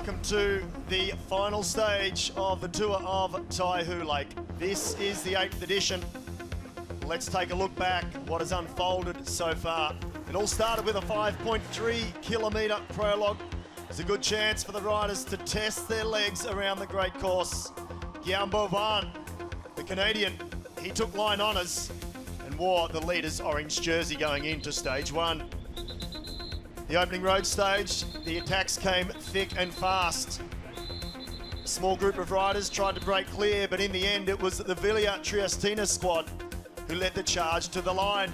Welcome to the final stage of the Tour of Taihu Lake. This is the 8th edition. Let's take a look back at what has unfolded so far. It all started with a 5.3 kilometre prologue. There's a good chance for the riders to test their legs around the great course. Guillaume Bovan, the Canadian, he took line honours and wore the leader's orange jersey going into stage 1. The opening road stage, the attacks came thick and fast. A small group of riders tried to break clear, but in the end it was the Villa Triestina squad who led the charge to the line.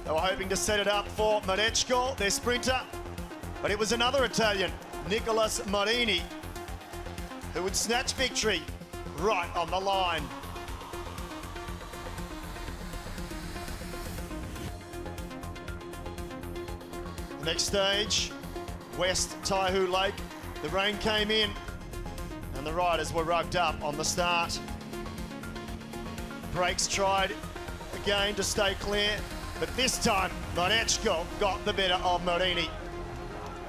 They were hoping to set it up for Marechko, their sprinter, but it was another Italian, Nicolas Marini, who would snatch victory right on the line. Next stage, West Taihu Lake. The rain came in and the riders were rugged up on the start. Brakes tried again to stay clear, but this time Marechko got the better of Marini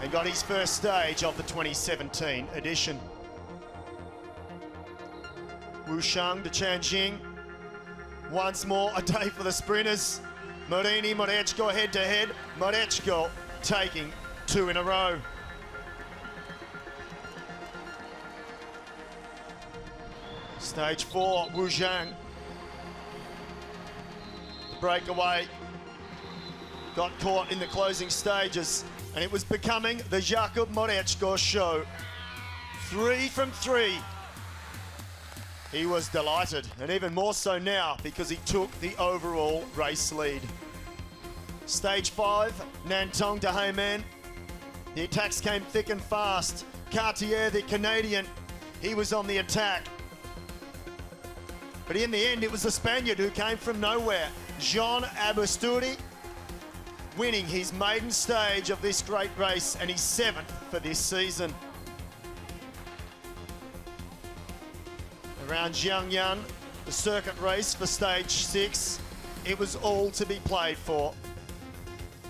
and got his first stage of the 2017 edition. Wushang to Chanjing. Once more a day for the sprinters. Marini, Marechko head to head. Marechko taking 2 in a row. Stage 4, Wujiang. The breakaway got caught in the closing stages and it was becoming the Jakub Marechko show. 3 from 3. He was delighted, and even more so now because he took the overall race lead. Stage 5, Nantong to Heyman. The attacks came thick and fast. Cartier, the Canadian, he was on the attack. But in the end, it was the Spaniard who came from nowhere. Jean Abusturi, winning his maiden stage of this great race and his 7th for this season. Around Jiangyan, the circuit race for stage 6, it was all to be played for.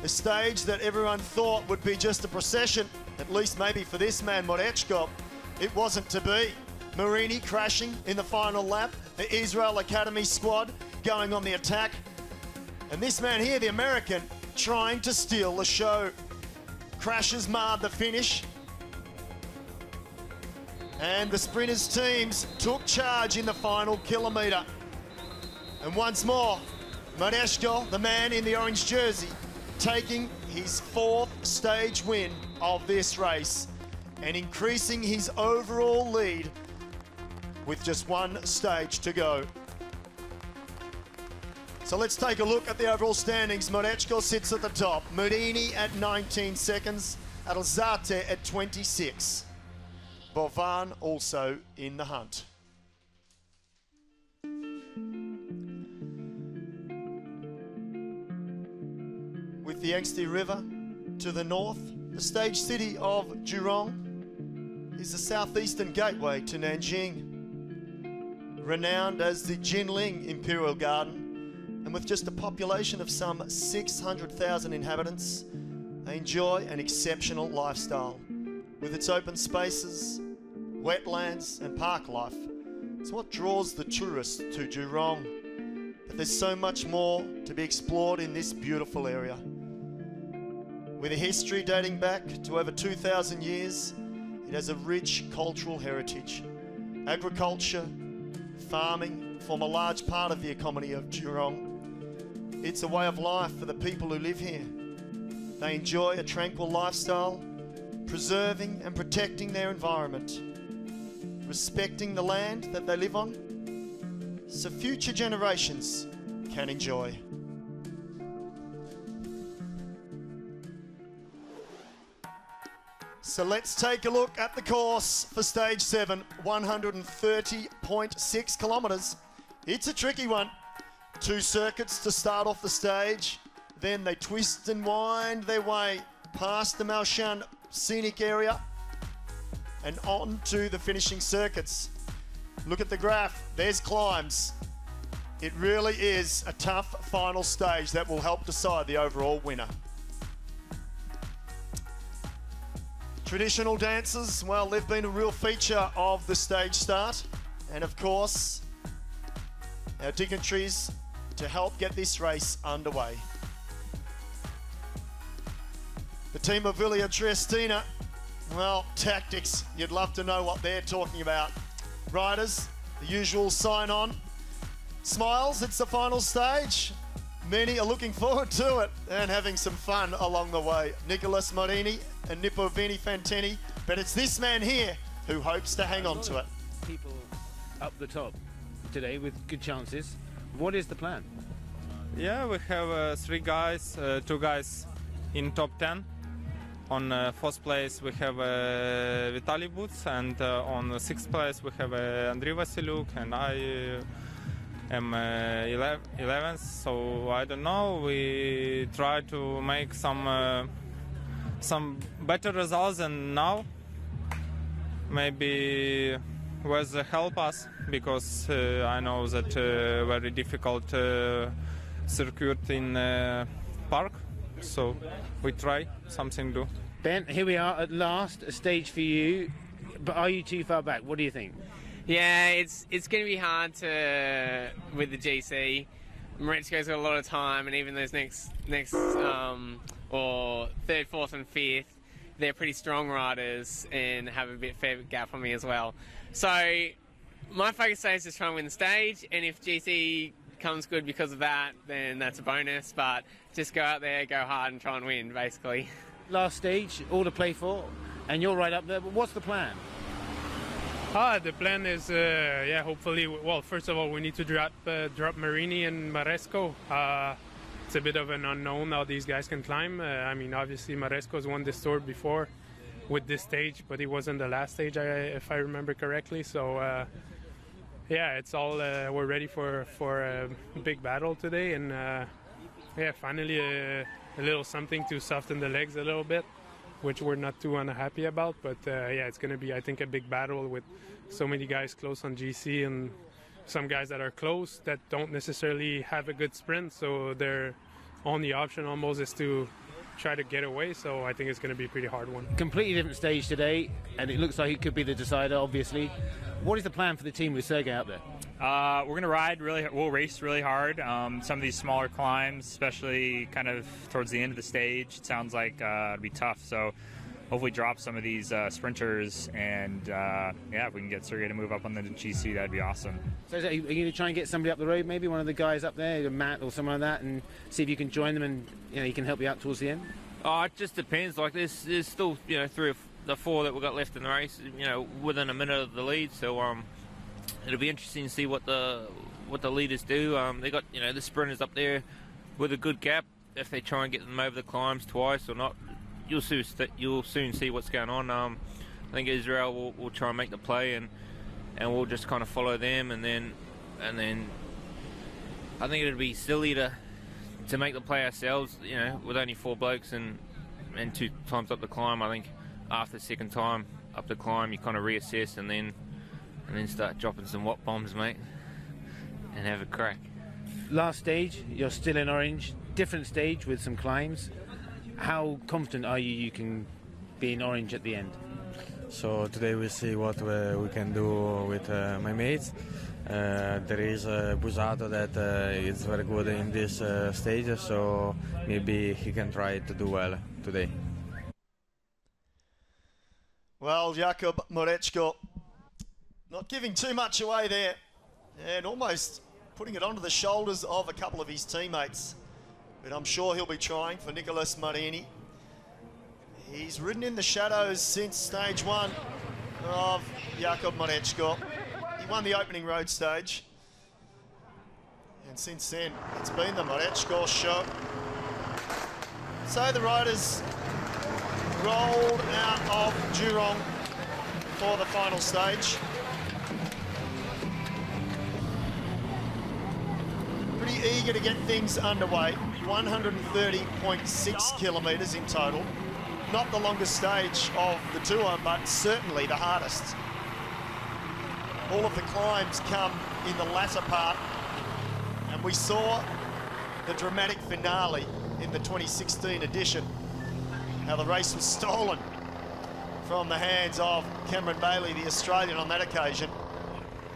A stage that everyone thought would be just a procession, at least maybe for this man Marechko. It wasn't to be. Marini crashing in the final lap, the Israel Academy squad going on the attack, and this man here, the American, trying to steal the show. Crashes marred the finish, and the sprinters' teams took charge in the final kilometre. And once more, Marechko, the man in the orange jersey, taking his 4th stage win of this race and increasing his overall lead with just 1 stage to go. So let's take a look at the overall standings. Marechko sits at the top, Marini at 19 seconds, Alzate at 26. Bovan also in the hunt. With the Yangtze River to the north, the stage city of Jerome is the southeastern gateway to Nanjing. Renowned as the Jinling Imperial Garden, and with just a population of some 600,000 inhabitants, they enjoy an exceptional lifestyle. With its open spaces, wetlands and park life, it's what draws the tourists to Jerome. But there's so much more to be explored in this beautiful area. With a history dating back to over 2,000 years, it has a rich cultural heritage. Agriculture, farming form a large part of the economy of Jerome. It's a way of life for the people who live here. They enjoy a tranquil lifestyle, preserving and protecting their environment, respecting the land that they live on, so future generations can enjoy. So let's take a look at the course for stage 7, 130.6 kilometres. It's a tricky one. 2 circuits to start off the stage, then they twist and wind their way past the Maoshan scenic area and on to the finishing circuits. Look at the graph, there's climbs. It really is a tough final stage that will help decide the overall winner. Traditional dances, well, they've been a real feature of the stage start. And of course, our dignitaries to help get this race underway. The team of Villa Triestina, well, tactics, you'd love to know what they're talking about. Riders, the usual sign on. Smiles, it's the final stage. Many are looking forward to it and having some fun along the way. Nicholas Morini and Nippo Vini Fantini, but it's this man here who hopes to hang on to it. People up the top today with good chances. What is the plan? Yeah, we have three guys, two guys in top 10. On fourth place we have Vitaly Butz, and on sixth place we have Andrei Vasilyuk, and I am 11th, so I don't know. We try to make some better results than now. Maybe weather help us, because I know that very difficult circuit in park, so we try something to do. Ben, here we are at last, a stage for you, but are you too far back? What do you think? Yeah, it's going to be hard to with the GC. Marechko's got a lot of time, and even those next or third, fourth, and fifth, they're pretty strong riders and have a fair gap on me as well. So my focus today is just trying to win the stage, and if GC comes good because of that, then that's a bonus. But just go out there, go hard, and try and win, basically. Last stage, all to play for, and you're right up there. But what's the plan? The plan is, yeah, hopefully, well, first of all, we need to drop Marini and Maresco. It's a bit of an unknown how these guys can climb. I mean, obviously, Maresco's won this tour before with this stage, but he wasn't the last stage, if I remember correctly. So, yeah, it's all, we're ready for a big battle today. And, yeah, finally a little something to soften the legs a little bit, which we're not too unhappy about. But yeah, it's going to be, I think, a big battle with so many guys close on GC and some guys that are close that don't necessarily have a good sprint, so their only option almost is to try to get away. So I think it's going to be a pretty hard one. Completely different stage today, and it looks like it could be the decider, obviously. What is the plan for the team with Sergey out there? We're going to we'll race really hard. Some of these smaller climbs, especially kind of towards the end of the stage, it sounds like it'll be tough. So hopefully drop some of these sprinters, and yeah, if we can get Sergey to move up on the GC, that'd be awesome. So are you going to try and get somebody up the road, maybe one of the guys up there, Matt or someone like that, and see if you can join them and he can help you out towards the end? It just depends. Like there's still three of the four that we've got left in the race, within a minute of the lead. So it'll be interesting to see what the leaders do. They got the sprinters up there with a good gap. If they try and get them over the climbs twice or not, you'll soon see what's going on. I think Israel will try and make the play, and we'll just kind of follow them, and then I think it'd be silly to make the play ourselves. With only four blokes and 2 times up the climb. I think after the second time up the climb, you kind of reassess and then start dropping some watt bombs, mate, and have a crack. Last stage, you're still in orange. Different stage with some climbs. How confident are you can be in orange at the end? So today we see what we can do with my mates. There is Busato that is very good in this stage, so maybe he can try to do well today. Well, Jakub Marechko not giving too much away there, and almost putting it onto the shoulders of a couple of his teammates. But I'm sure he'll be trying for Nicholas Marini. He's ridden in the shadows since stage one of Jakub Marechko. He won the opening road stage. And since then, it's been the Marechko show. So the riders rolled out of Jerome for the final stage. Pretty eager to get things underway. 130.6 kilometres in total. Not the longest stage of the tour, but certainly the hardest. All of the climbs come in the latter part, and we saw the dramatic finale in the 2016 edition, how the race was stolen from the hands of Cameron Bailey, the Australian, on that occasion.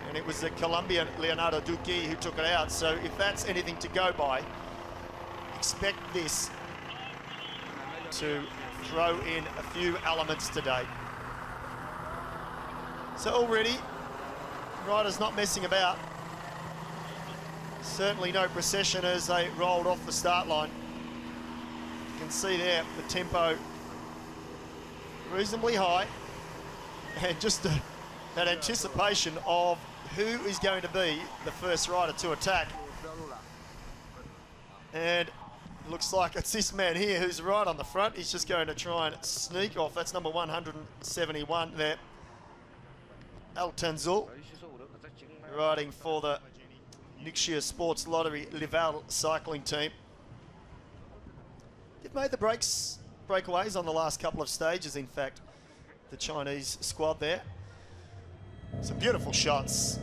And it was the Colombian Leonardo Duque who took it out. So if that's anything to go by, expect this to throw in a few elements today. So already, riders not messing about. Certainly no procession as they rolled off the start line. You can see there the tempo reasonably high, and just that anticipation of who is going to be the first rider to attack. And it looks like it's this man here who's right on the front. He's just going to try and sneak off. That's number 171 there. Al Tanzul, riding for the Nixia Sports Lottery Lival cycling team. They've made the breakaways on the last couple of stages, in fact, the Chinese squad there. Some beautiful shots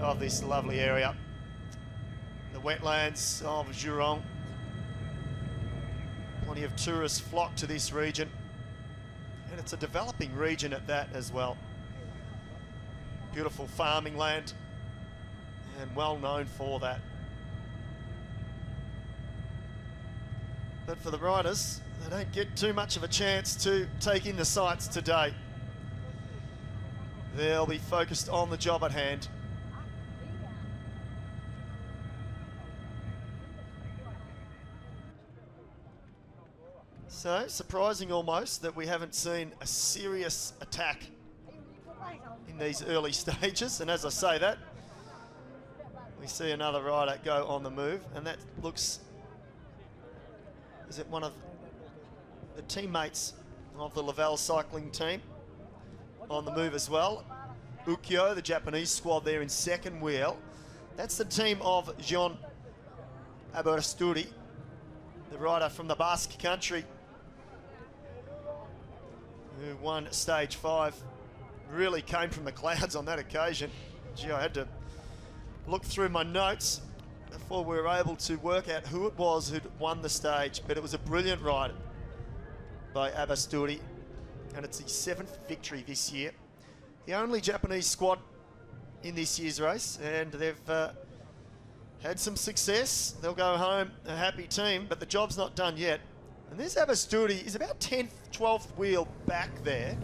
of this lovely area. The wetlands of Jerome. Plenty of tourists flock to this region, and it's a developing region at that as well. Beautiful farming land, and well known for that. But for the riders, they don't get too much of a chance to take in the sights today. They'll be focused on the job at hand. So, surprising almost that we haven't seen a serious attack in these early stages. And as I say that, we see another rider go on the move, and that looks, is it one of the teammates of the Laval cycling team on the move as well? Ukyo, the Japanese squad there in second wheel. That's the team of Jean Aberasturi, the rider from the Basque country, who won stage 5. Really came from the clouds on that occasion. Gee, I had to look through my notes before we were able to work out who it was who'd won the stage, but it was a brilliant ride by Abasturi, and it's his 7th victory this year. The only Japanese squad in this year's race, and they've had some success. They'll go home a happy team, but the job's not done yet. And this Abasturi is about 10th, 12th wheel back there.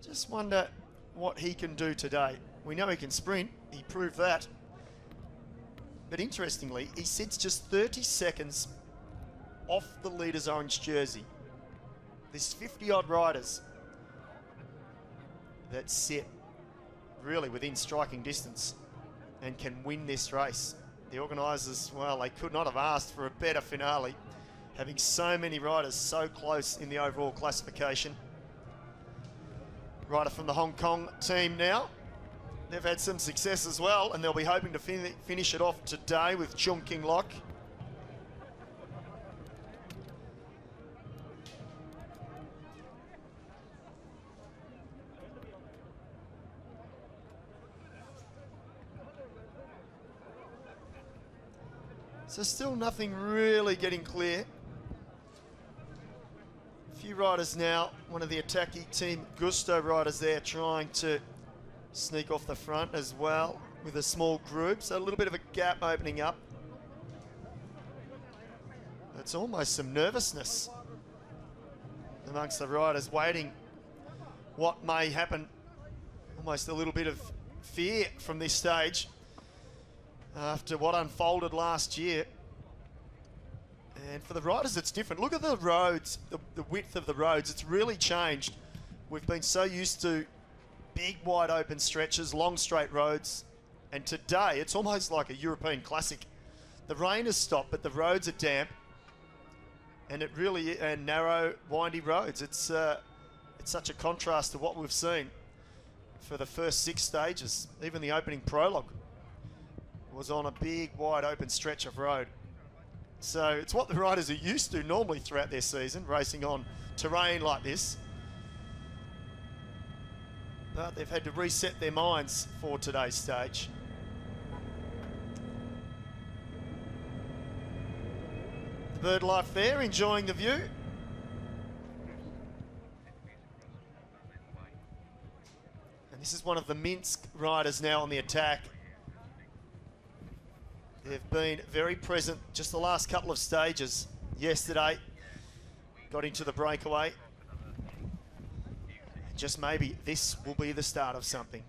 Just wonder what he can do today. We know he can sprint, he proved that. But interestingly, he sits just 30 seconds off the leader's orange jersey. There's 50 odd riders that sit really within striking distance and can win this race. The organisers, well, they could not have asked for a better finale, having so many riders so close in the overall classification. Rider from the Hong Kong team now. They've had some success as well, and they'll be hoping to finish it off today with Chung King Lok. So still nothing really getting clear. A few riders now, one of the Ataki team Gusto riders there trying to sneak off the front as well with a small group. So a little bit of a gap opening up. It's almost some nervousness amongst the riders waiting what may happen. Almost a little bit of fear from this stage after what unfolded last year. And for the riders, it's different. Look at the roads, the width of the roads. It's really changed. We've been so used to big, wide open stretches, long, straight roads. And today, it's almost like a European classic. The rain has stopped, but the roads are damp. And it really, and narrow, windy roads. It's such a contrast to what we've seen for the first 6 stages. Even the opening prologue was on a big, wide open stretch of road. So it's what the riders are used to normally throughout their season, racing on terrain like this. But they've had to reset their minds for today's stage. The bird life there, enjoying the view. This is one of the Minsk riders now on the attack. They've been very present just the last couple of stages. Yesterday, got into the breakaway. Just maybe this will be the start of something.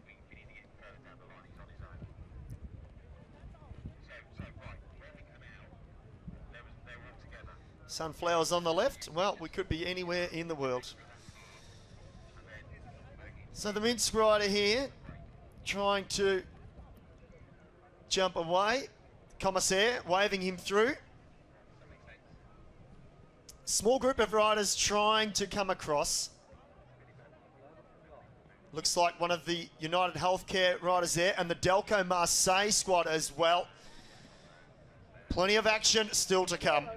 Sunflowers on the left. Well, we could be anywhere in the world. So the Minsk rider here, trying to jump away. Commissaire waving him through. Small group of riders trying to come across. Looks like one of the United Healthcare riders there, and the Delco Marseille squad as well. Plenty of action still to come.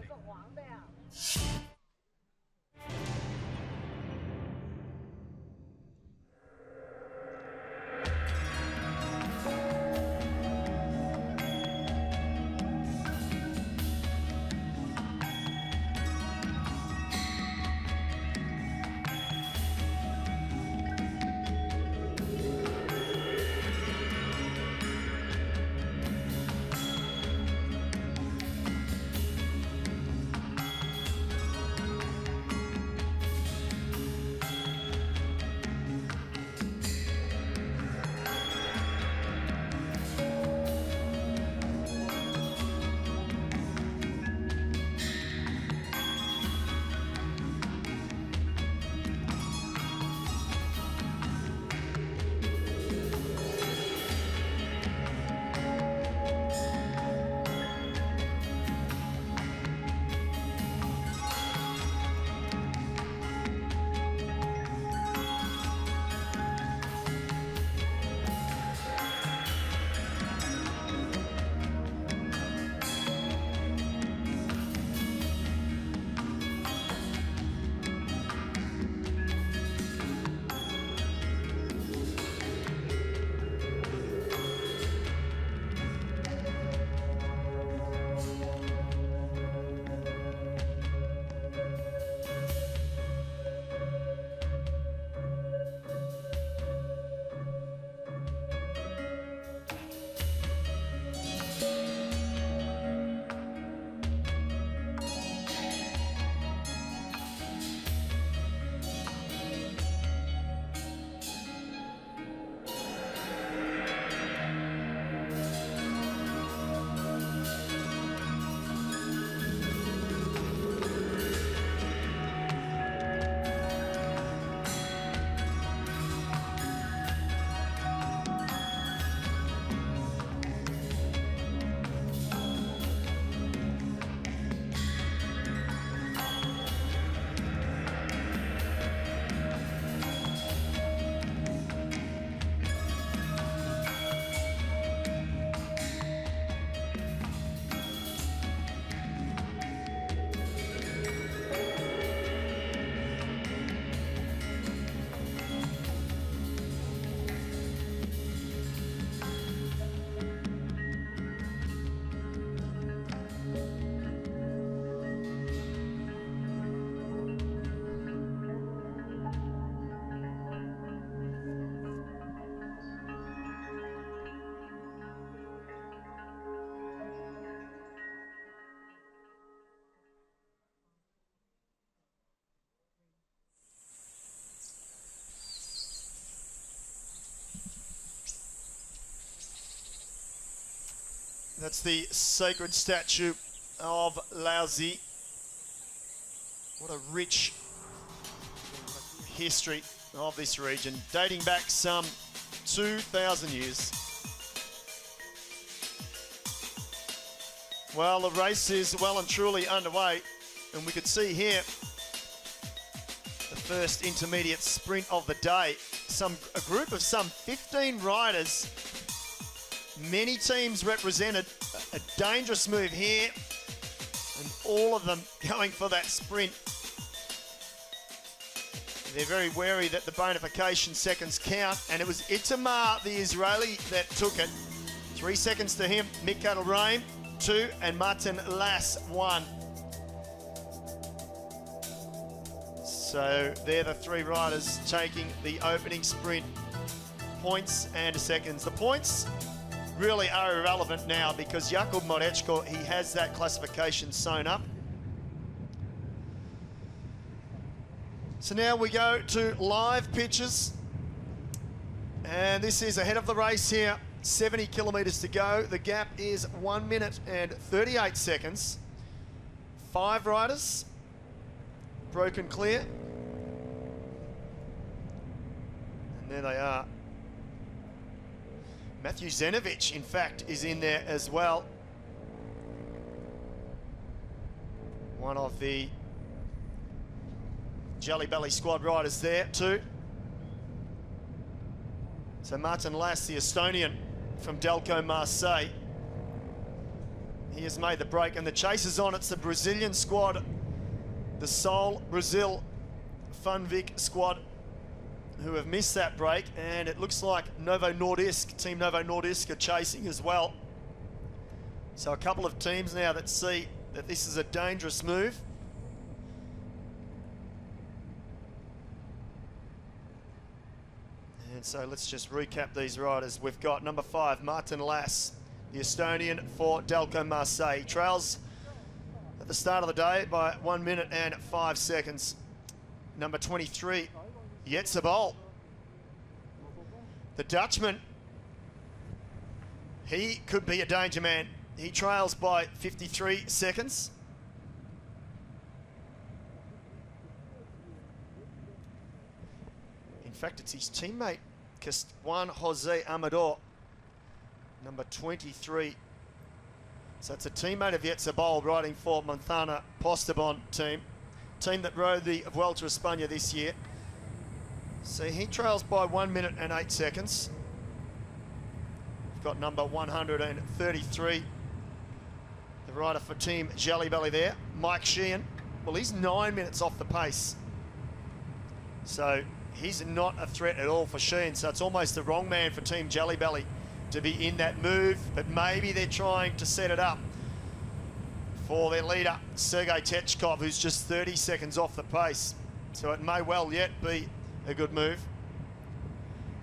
That's the sacred statue of Laozi. What a rich history of this region, dating back some 2,000 years. Well, the race is well and truly underway, and we could see here the first intermediate sprint of the day. A group of some 15 riders, many teams represented, a dangerous move here, and all of them going for that sprint. They're very wary that the bonification seconds count, and it was Itamar, the Israeli, that took it. 3 seconds to him, Mikael Reim, 2, and Martin Lass, 1. So they're the 3 riders taking the opening sprint points and seconds. The points really are irrelevant now because Jakub Morečko, he has that classification sewn up. So now we go to live pitches. And this is ahead of the race here, 70 kilometres to go. The gap is 1 minute and 38 seconds. 5 riders, broken clear. And there they are. Matthew Zenovic, in fact, is in there as well. One of the Jelly Belly squad riders there too. So Martin Lass, the Estonian from Delco Marseille, he has made the break, and the chase is on. It's the Brazilian squad, the Sol Brazil Funvic squad, who have missed that break, and it looks like Novo Nordisk, Team Novo Nordisk, are chasing as well. So a couple of teams now that see that this is a dangerous move. And so let's just recap these riders. We've got number 5, Martin Lass, the Estonian for Delco Marseille. Trails at the start of the day by 1 minute and 5 seconds. Number 23, Jetse Bol, the Dutchman. He could be a danger man. He trails by 53 seconds. In fact, it's his teammate, Juan Jose Amador, number 23. So it's a teammate of Jetse Bol riding for Montana Postobon team that rode the Vuelta a España this year. So he trails by 1 minute and 8 seconds. We've got number 133, the rider for Team Jelly Belly there, Mike Sheehan. Well, he's 9 minutes off the pace. So he's not a threat at all for Sheehan. So it's almost the wrong man for Team Jelly Belly to be in that move, but maybe they're trying to set it up for their leader, Sergei Techkov, who's just 30 seconds off the pace. So it may well yet be a good move.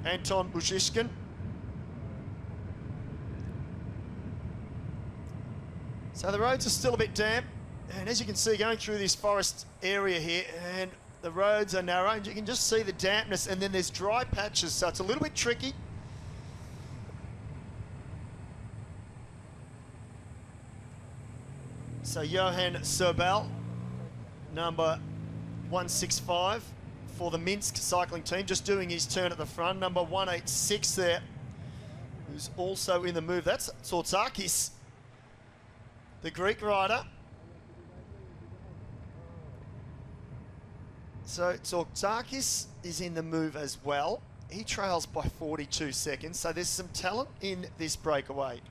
Anton Bushishkin. So the roads are still a bit damp, and as you can see, going through this forest area here, and the roads are narrow, and you can just see the dampness, and then there's dry patches, so it's a little bit tricky. So Johan Sobel, number 165 for the Minsk cycling team, just doing his turn at the front. Number 186 there, who's also in the move. That's Tsourtzakis, the Greek rider. So Tsourtzakis is in the move as well. He trails by 42 seconds, so there's some talent in this breakaway.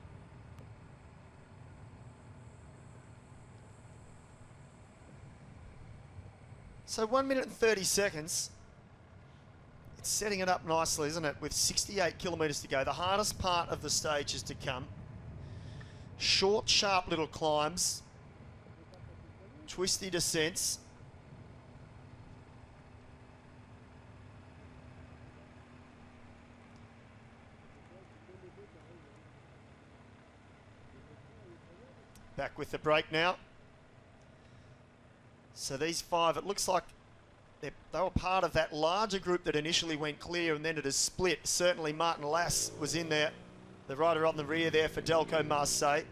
So 1 minute and 30 seconds. It's setting it up nicely, isn't it? With 68 kilometres to go. The hardest part of the stage is to come. Short, sharp little climbs. Twisty descents. Back with the break now. So these 5, it looks like they were part of that larger group that initially went clear, and then it has split. Certainly Martin Lass was in there, the rider on the rear there for Delco Marseille.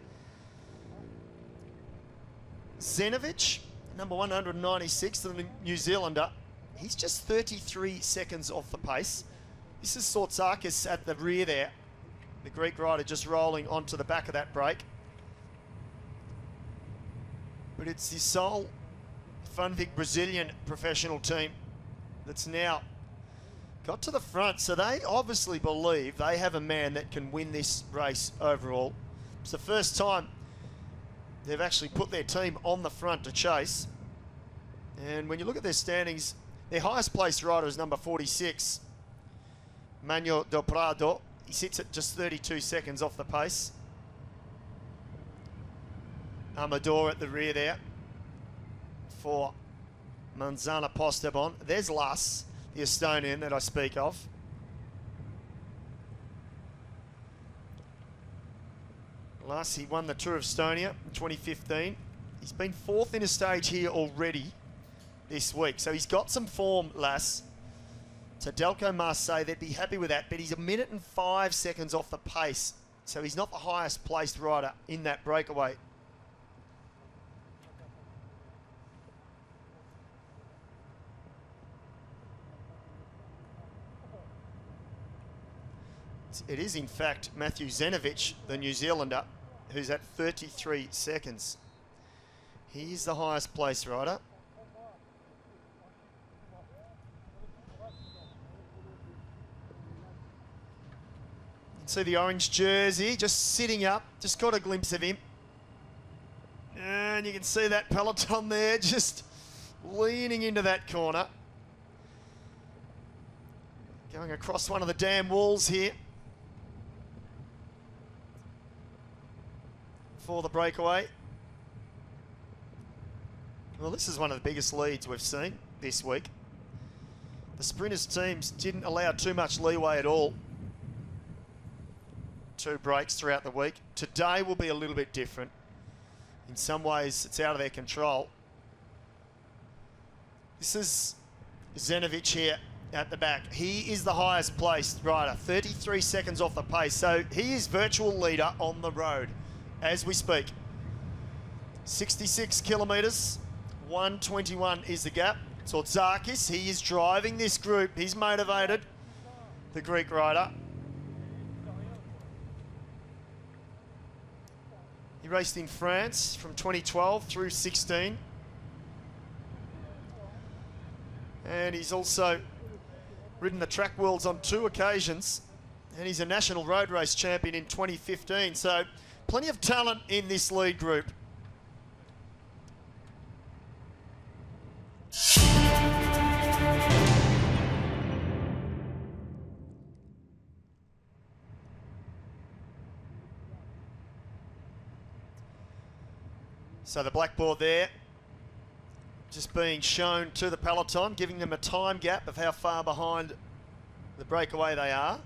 Zenovic, number 196, the New Zealander, he's just 33 seconds off the pace. This is Tsourtzakis at the rear there, the Greek rider just rolling onto the back of that break. But it's the Sol Funvic Brazilian professional team that's now got to the front. So they obviously believe they have a man that can win this race overall. It's the first time they've actually put their team on the front to chase. And when you look at their standings, their highest placed rider is number 46, Manuel Del Prado. He sits at just 32 seconds off the pace. Amador at the rear there for Montana Postobon. There's Lass, the Estonian that I speak of. Last he won the Tour of Estonia in 2015. He's been fourth in a stage here already this week. So he's got some form, Lass. So Delco Marseille, they'd be happy with that, but he's 1 minute and 5 seconds off the pace. So he's not the highest placed rider in that breakaway. It is, in fact, Matthew Zenovic, the New Zealander, who's at 33 seconds. He's the highest placed rider. You can see the orange jersey just sitting up, just got a glimpse of him. And you can see that Peloton there just leaning into that corner. Going across one of the dam walls here for the breakaway. Well, this is one of the biggest leads we've seen this week. The sprinters teams didn't allow too much leeway at all. 2 breaks throughout the week. Today will be a little bit different. In some ways, it's out of their control. This is Zenovic here at the back. He is the highest placed rider, 33 seconds off the pace. So he is virtual leader on the road as we speak. 66 kilometres, 121 is the gap. Tsotsakis, he is driving this group. He's motivated, the Greek rider. He raced in France from 2012 through 16. And he's also ridden the track worlds on 2 occasions. And he's a national road race champion in 2015. So plenty of talent in this lead group. So the blackboard there just being shown to the peloton, giving them a time gap of how far behind the breakaway they are.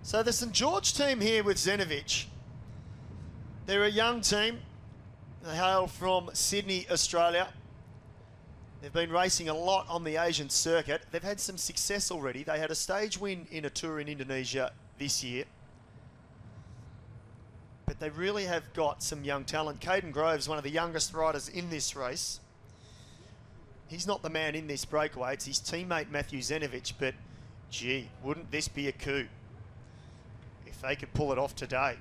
So the St George team here with Zenovic. They're a young team. They hail from Sydney, Australia. They've been racing a lot on the Asian circuit. They've had some success already. They had a stage win in a tour in Indonesia this year. But they really have got some young talent. Caden Grove's one of the youngest riders in this race. He's not the man in this breakaway. It's his teammate Matthew Zenovic. But, gee, wouldn't this be a coup if they could pull it off today?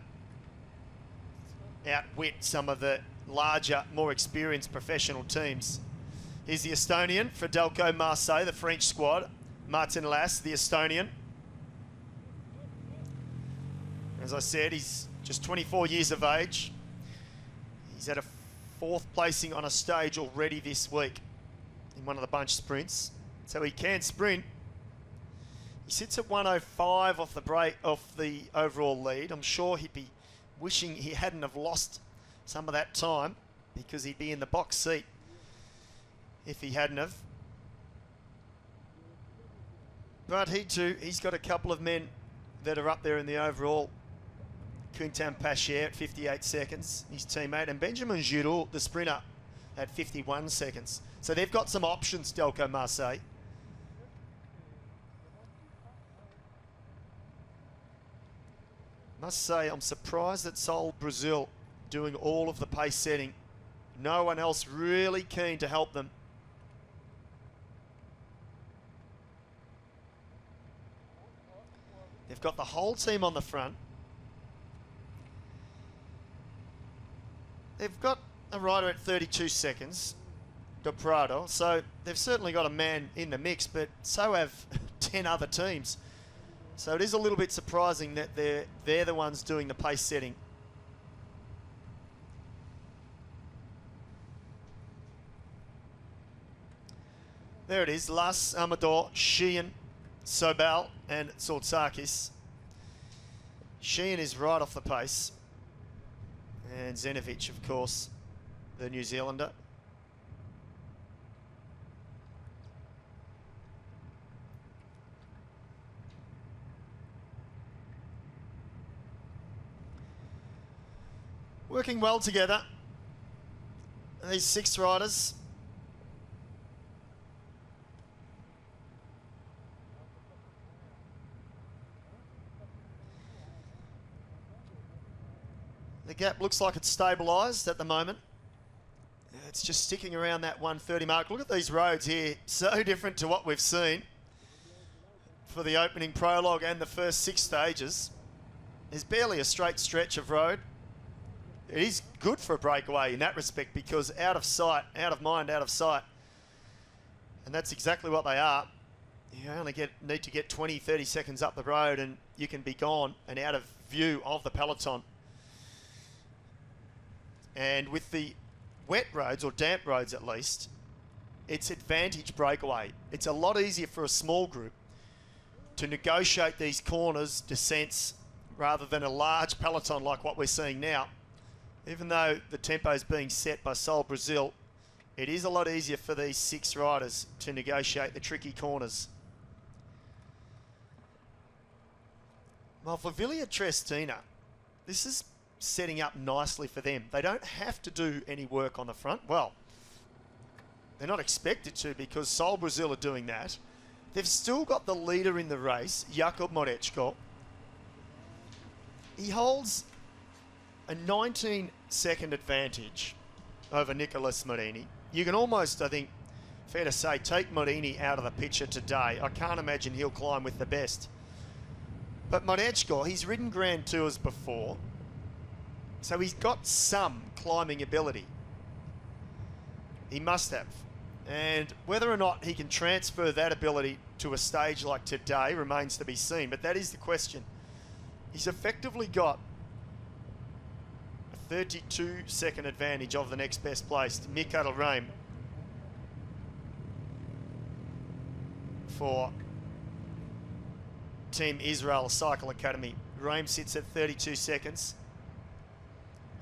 Outwit some of the larger, more experienced professional teams. Here's the Estonian for Delco Marseille, the French squad. Martin Lass, the Estonian. As I said, he's just 24 years of age. He's at a 4th placing on a stage already this week in one of the bunch sprints. So he can sprint. He sits at 105 off the overall lead. I'm sure he'd be wishing he hadn't have lost some of that time, because he'd be in the box seat if he hadn't have. But he too, he's got a couple of men that are up there in the overall. Quintin Pacher at 58 seconds, his teammate, and Benjamin Giroud, the sprinter, at 51 seconds. So they've got some options, Delco Marseille. Must say, I'm surprised that Sol Brazil doing all of the pace setting. No one else really keen to help them. They've got the whole team on the front. They've got a rider at 32 seconds, Do Prado, so they've certainly got a man in the mix, but so have 10 other teams. So it is a little bit surprising that they're the ones doing the pace setting. There it is, Las, Amador, Sheehan, Sobal and Tsotsakis. Sheehan is right off the pace. And Zenovic, of course, the New Zealander. Working well together. These 6 riders. The gap looks like it's stabilised at the moment. It's just sticking around that 130 mark. Look at these roads here. So different to what we've seen for the opening prologue and the first 6 stages. There's barely a straight stretch of road. It is good for a breakaway in that respect because out of sight, out of mind, out of sight. And that's exactly what they are. You only need to get 20, 30 seconds up the road and you can be gone and out of view of the peloton. And with the wet roads, or damp roads at least, it's advantage breakaway. It's a lot easier for a small group to negotiate these corners, descents, rather than a large peloton like what we're seeing now. Even though the tempo is being set by Sol Brazil, it is a lot easier for these 6 riders to negotiate the tricky corners. Well, for Villa Triestina, this is setting up nicely for them. They don't have to do any work on the front. Well, they're not expected to because Sol Brazil are doing that. They've still got the leader in the race, Jakub Morečko. He holds a 19-second advantage over Nicolas Marini. You can almost, I think, fair to say, take Marini out of the picture today. I can't imagine he'll climb with the best. But Morečko, he's ridden Grand Tours before, so he's got some climbing ability. He must have. And whether or not he can transfer that ability to a stage like today remains to be seen, but that is the question. He's effectively got a 32-second advantage of the next best placed, Mikael Jerome, for Team Israel Cycle Academy. Jerome sits at 32 seconds.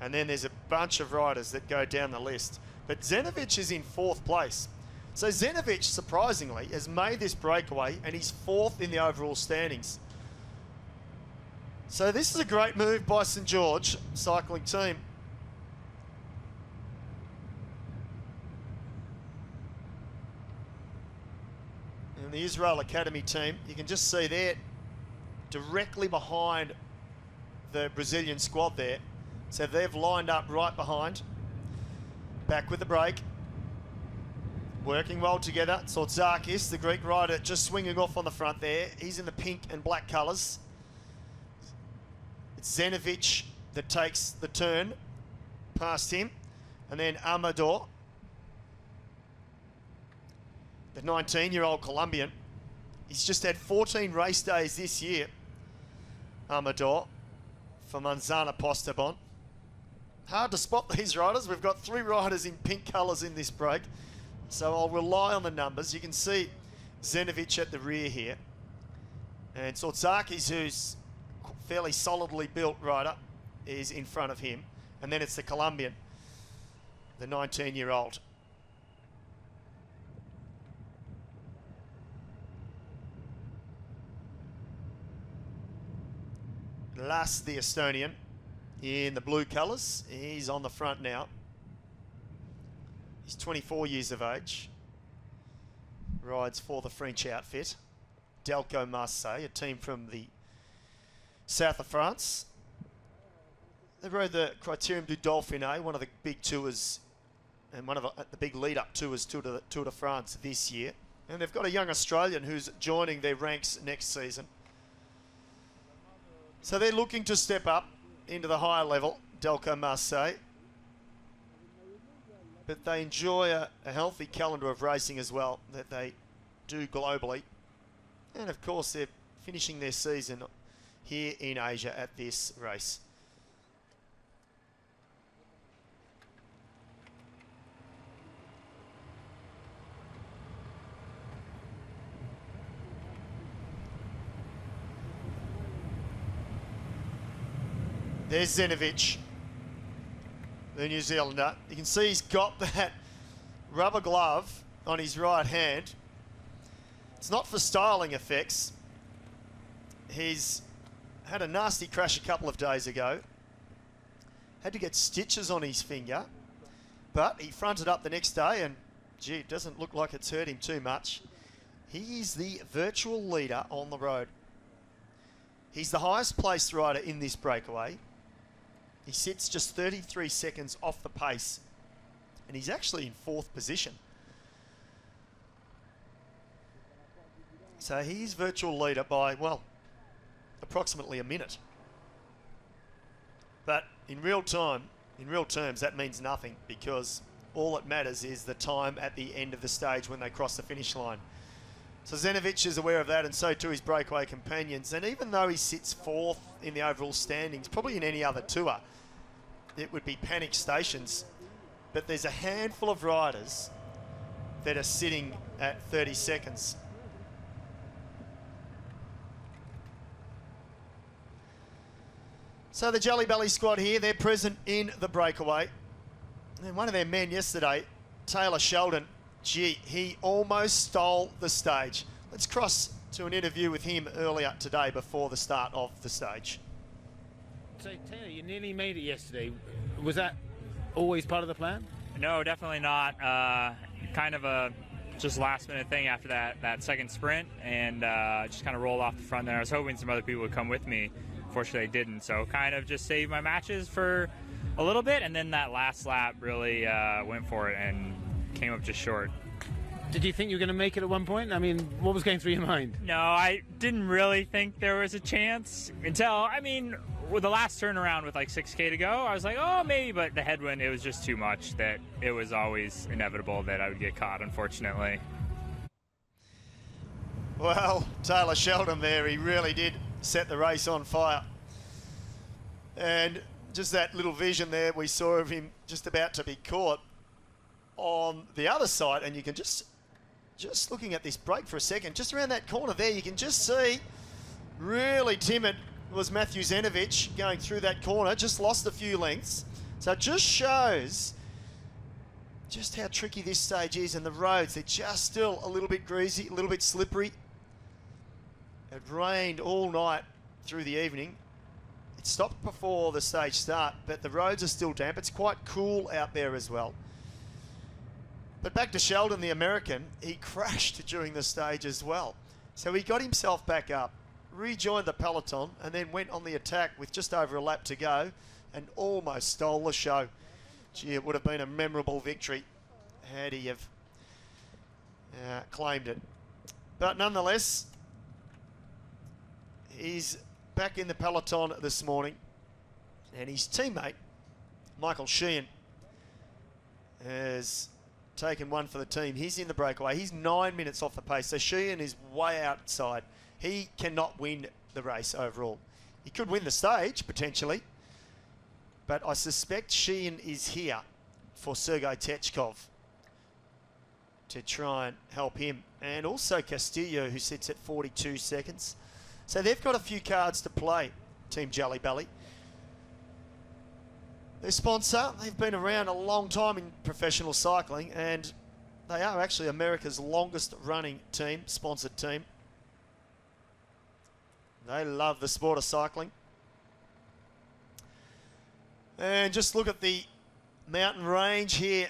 And then there's a bunch of riders that go down the list. But Zenovic is in 4th place. So Zenovic, surprisingly, has made this breakaway and he's 4th in the overall standings. So this is a great move by St George cycling team. And the Israel Academy team, you can just see there, directly behind the Brazilian squad there. So they've lined up right behind. Back with the break. Working well together. Tsotsakis, the Greek rider, just swinging off on the front there. He's in the pink and black colours. It's Zenovic that takes the turn past him. And then Amador, the 19-year-old Colombian. He's just had 14 race days this year, Amador, for Manzana Postobon. Hard to spot these riders. We've got 3 riders in pink colours in this break. So I'll rely on the numbers. You can see Zenovic at the rear here. And Tsotsakis, who's fairly solidly built rider, is in front of him. And then it's the Colombian, the 19-year-old. Last, the Estonian, in the blue colours. He's on the front now. He's 24 years of age. Rides for the French outfit, Delco Marseille, a team from the south of France. They rode the Criterium du Dauphiné, one of the big tours and one of the big lead-up tours to the Tour de France this year. And they've got a young Australian who's joining their ranks next season. So they're looking to step up into the higher level, Delco Marseille. But they enjoy a healthy calendar of racing as well that they do globally. And of course, they're finishing their season here in Asia at this race. There's Zenovic, the New Zealander. You can see he's got that rubber glove on his right hand. It's not for styling effects. He's had a nasty crash a couple of days ago. Had to get stitches on his finger, but he fronted up the next day, and gee, it doesn't look like it's hurt him too much. He is the virtual leader on the road. He's the highest placed rider in this breakaway. He sits just 33 seconds off the pace, and he's actually in 4th position. So he's virtual leader by, well, approximately a minute. But in real time, in real terms, that means nothing, because all that matters is the time at the end of the stage when they cross the finish line. So Zenovic is aware of that, and so too his breakaway companions. And even though he sits 4th in the overall standings, probably in any other tour, it would be panic stations. But there's a handful of riders that are sitting at 30 seconds. So the Jelly Belly squad here, they're present in the breakaway. And one of their men yesterday, Taylor Sheldon, gee, he almost stole the stage. Let's cross to an interview with him earlier today before the start of the stage. So Taylor, you nearly made it yesterday. Was that always part of the plan? No, definitely not. Kind of a just last minute thing after that second sprint, and just kind of rolled off the front there. I was hoping some other people would come with me. Unfortunately, they didn't. So kind of just saved my matches for a little bit, and then that last lap really went for it and came up just short. Did you think you were going to make it at one point? I mean, what was going through your mind? No, I didn't really think there was a chance until, I mean, with the last turnaround with like 6K to go, I was like, oh, maybe, but the headwind, it was just too much that it was always inevitable that I would get caught, unfortunately. Well, Taylor Sheldon there, he really did set the race on fire. And just that little vision there we saw of him just about to be caught on the other side, and you can just looking at this break for a second, just around that corner there, you can just see really timid was Matthew Zenovic going through that corner, just lost a few lengths. So it just shows just how tricky this stage is, and the roads, they're just still a little bit greasy, a little bit slippery. It rained all night through the evening. It stopped before the stage start, but the roads are still damp. It's quite cool out there as well. But back to Sheldon, the American, he crashed during the stage as well. So he got himself back up, rejoined the peloton, and then went on the attack with just over a lap to go and almost stole the show. Gee, it would have been a memorable victory had he have claimed it. But nonetheless, he's back in the peloton this morning, and his teammate, Michael Sheehan, has taken one for the team. He's in the breakaway. He's 9 minutes off the pace, so Sheehan is way outside. He cannot win the race overall. He could win the stage, potentially, but I suspect Sheehan is here for Sergei Techkov to try and help him, and also Castillo, who sits at 42 seconds. So they've got a few cards to play, Team Jelly Belly. Their sponsor, they've been around a long time in professional cycling, and they are actually America's longest running team, sponsored team. They love the sport of cycling. And just look at the mountain range here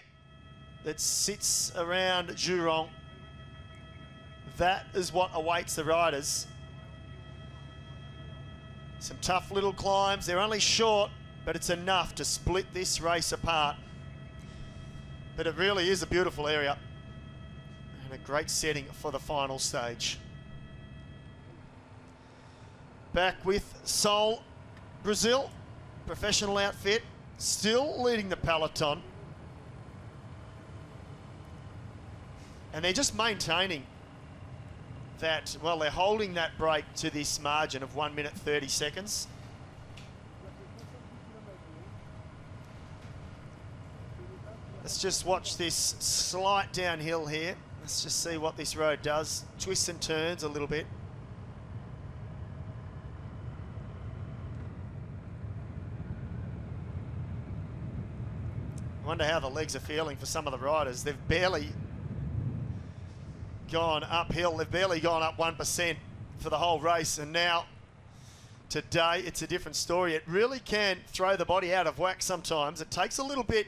that sits around Jerome. That is what awaits the riders. Some tough little climbs. They're only short, but it's enough to split this race apart. But it really is a beautiful area and a great setting for the final stage. Back with Sol Brazil, professional outfit, still leading the peloton. And they're just maintaining that, well, they're holding that break to this margin of 1 minute 30 seconds. Let's just watch this slight downhill here. Let's just see what this road does. Twists and turns a little bit. I wonder how the legs are feeling for some of the riders. They've barely gone uphill. They've barely gone up 1% for the whole race. And now Today, it's a different story. It really can throw the body out of whack sometimes. It takes a little bit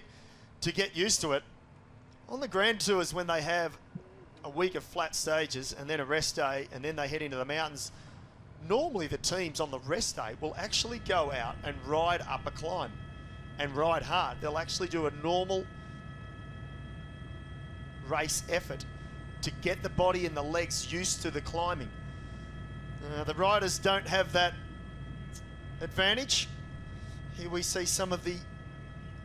to get used to it. On the Grand Tours, when they have a week of flat stages and then a rest day and then they head into the mountains, normally the teams on the rest day will actually go out and ride up a climb and ride hard. They'll actually do a normal race effort to get the body and the legs used to the climbing. The riders don't have that advantage. Here we see some of the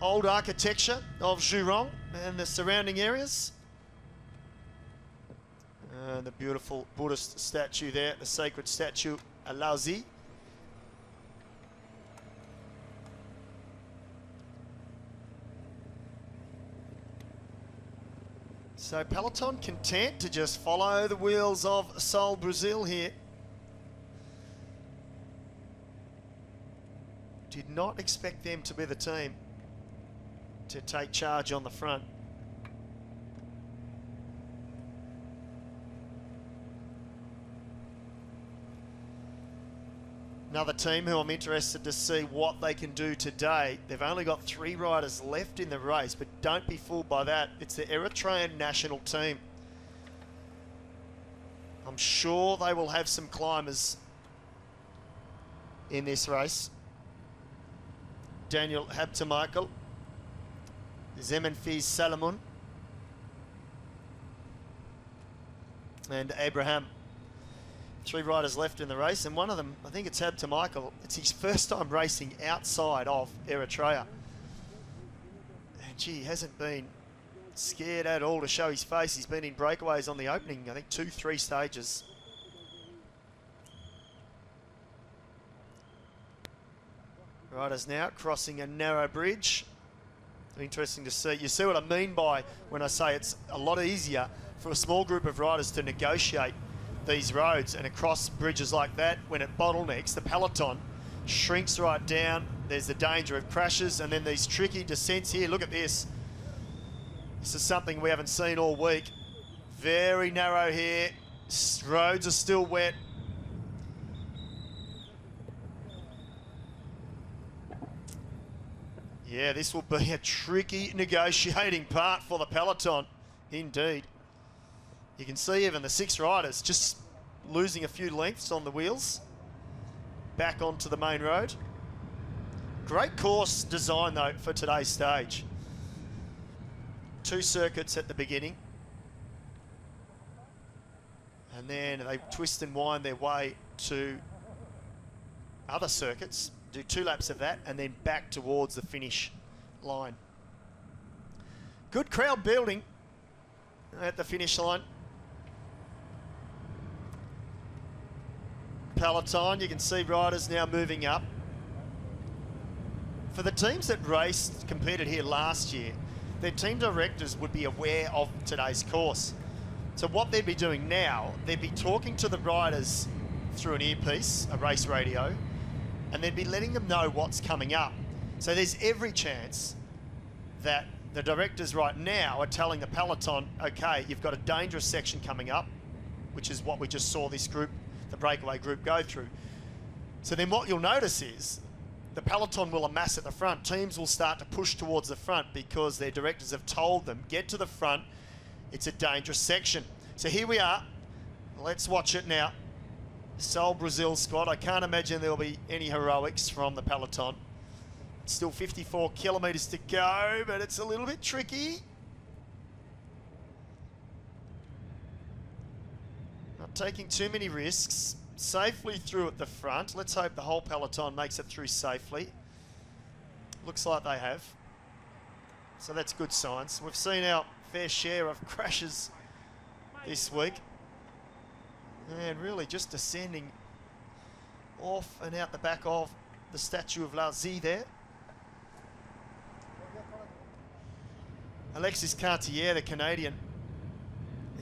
old architecture of Jerome and the surrounding areas. The beautiful Buddhist statue there, the sacred statue Laozi. So Peloton content to just follow the wheels of Sol Brazil here. Did not expect them to be the team to take charge on the front. Another team who I'm interested to see what they can do today. They've only got 3 riders left in the race, but don't be fooled by that. It's the Eritrean national team. I'm sure they will have some climbers in this race. Daniel Habtemichael, Zemenfiz Salomon, and Abraham. 3 riders left in the race, and one of them, I think it's Habtemichael, it's his first time racing outside of Eritrea. And gee, he hasn't been scared at all to show his face. He's been in breakaways on the opening, I think 2-3 stages. Riders now crossing a narrow bridge. Interesting to see. You see what I mean by when I say it's a lot easier for a small group of riders to negotiate these roads, and across bridges like that, when it bottlenecks, the peloton shrinks right down. There's the danger of crashes, and then these tricky descents here. Look at this. This is something we haven't seen all week. Very narrow here. Roads are still wet. Yeah, this will be a tricky negotiating part for the peloton, indeed. You can see even the 6 riders just losing a few lengths on the wheels. Back onto the main road. Great course design, though, for today's stage. 2 circuits at the beginning. And then they twist and wind their way to other circuits. Do 2 laps of that and then back towards the finish line. Good crowd building at the finish line. Peloton, you can see riders now moving up. For the teams that competed here last year, their team directors would be aware of today's course. So what they'd be doing now, they'd be talking to the riders through an earpiece, a race radio, and they'd be letting them know what's coming up. So there's every chance that the directors right now are telling the peloton, okay, you've got a dangerous section coming up, which is what we just saw this group, the breakaway group, go through. So then what you'll notice is the peloton will amass at the front. Teams will start to push towards the front because their directors have told them, get to the front, it's a dangerous section. So here we are. Let's watch it now. Sol Brazil squad. I can't imagine there'll be any heroics from the peloton. Still 54 kilometres to go, but it's a little bit tricky. Not taking too many risks. Safely through at the front. Let's hope the whole peloton makes it through safely. Looks like they have. So that's good signs. We've seen our fair share of crashes this week. And really just descending off and out the back of the statue of Laozi there. Alexis Cartier, the Canadian,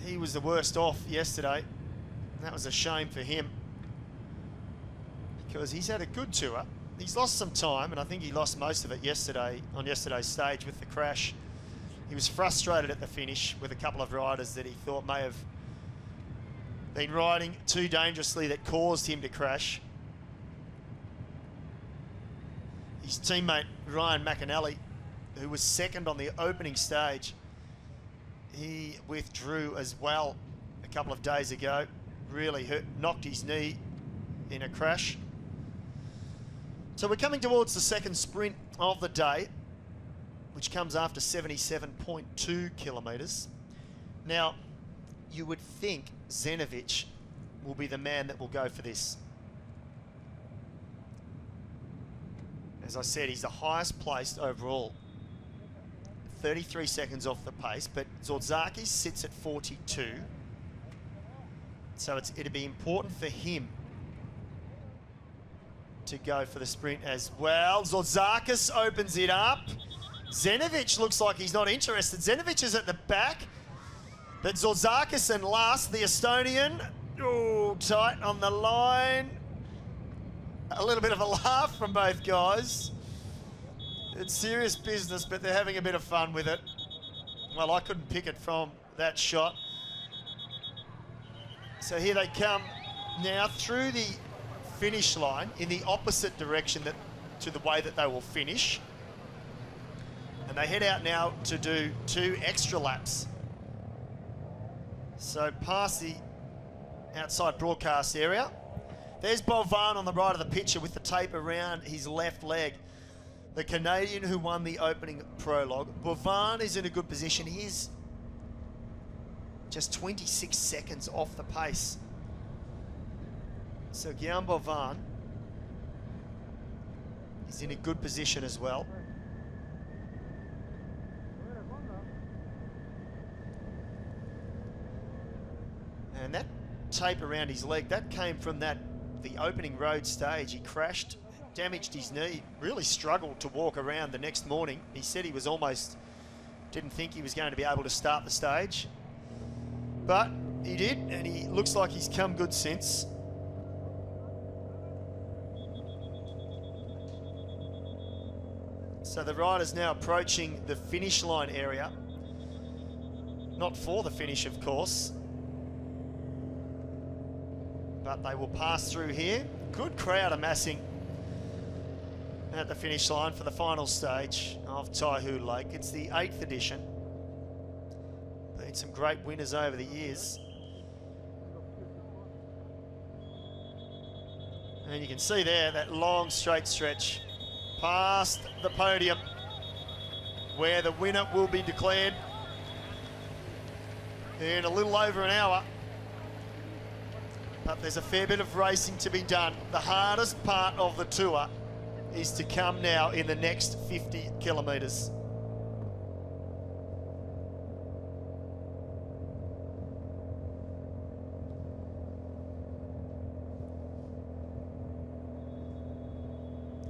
he was the worst off yesterday. And that was a shame for him because he's had a good tour. He's lost some time, and I think he lost most of it yesterday on yesterday's stage with the crash. He was frustrated at the finish with a couple of riders that he thought may have been riding too dangerously that caused him to crash. his teammate Ryan McAnally, who was second on the opening stage, he withdrew as well a couple of days ago. Really knocked his knee in a crash. So we're coming towards the second sprint of the day, which comes after 77.2 kilometres. Now, you would think Zenovic will be the man that will go for this. As I said, he's the highest placed overall. 33 seconds off the pace, but Zorzakis sits at 42. So it'd be important for him to go for the sprint as well. Zorzakis opens it up. Zenovic looks like he's not interested. Zenovic is at the back, but Zorzakis and last, the Estonian. Oh, tight on the line. A little bit of a laugh from both guys. It's serious business, but they're having a bit of fun with it. Well, I couldn't pick it from that shot. So here they come now through the finish line in the opposite direction to the way that they will finish. And they head out now to do 2 extra laps. So past the outside broadcast area. There's Bovan on the right of the picture with the tape around his left leg. The Canadian who won the opening prologue. Bovan is in a good position. He is just 26 seconds off the pace. So Guillaume Bovan is in a good position as well. And that tape around his leg, that came from the opening road stage. He crashed, damaged his knee, really struggled to walk around the next morning. He said he was didn't think he was going to be able to start the stage. But he did, and he looks like he's come good since. So the riders now approaching the finish line area. Not for the finish, of course, but they will pass through here. Good crowd amassing at the finish line for the final stage of Taihu Lake. It's the 8th edition. Been some great winners over the years. And you can see there that long straight stretch past the podium where the winner will be declared in a little over an hour. But there's a fair bit of racing to be done. The hardest part of the tour is to come now in the next 50 kilometres.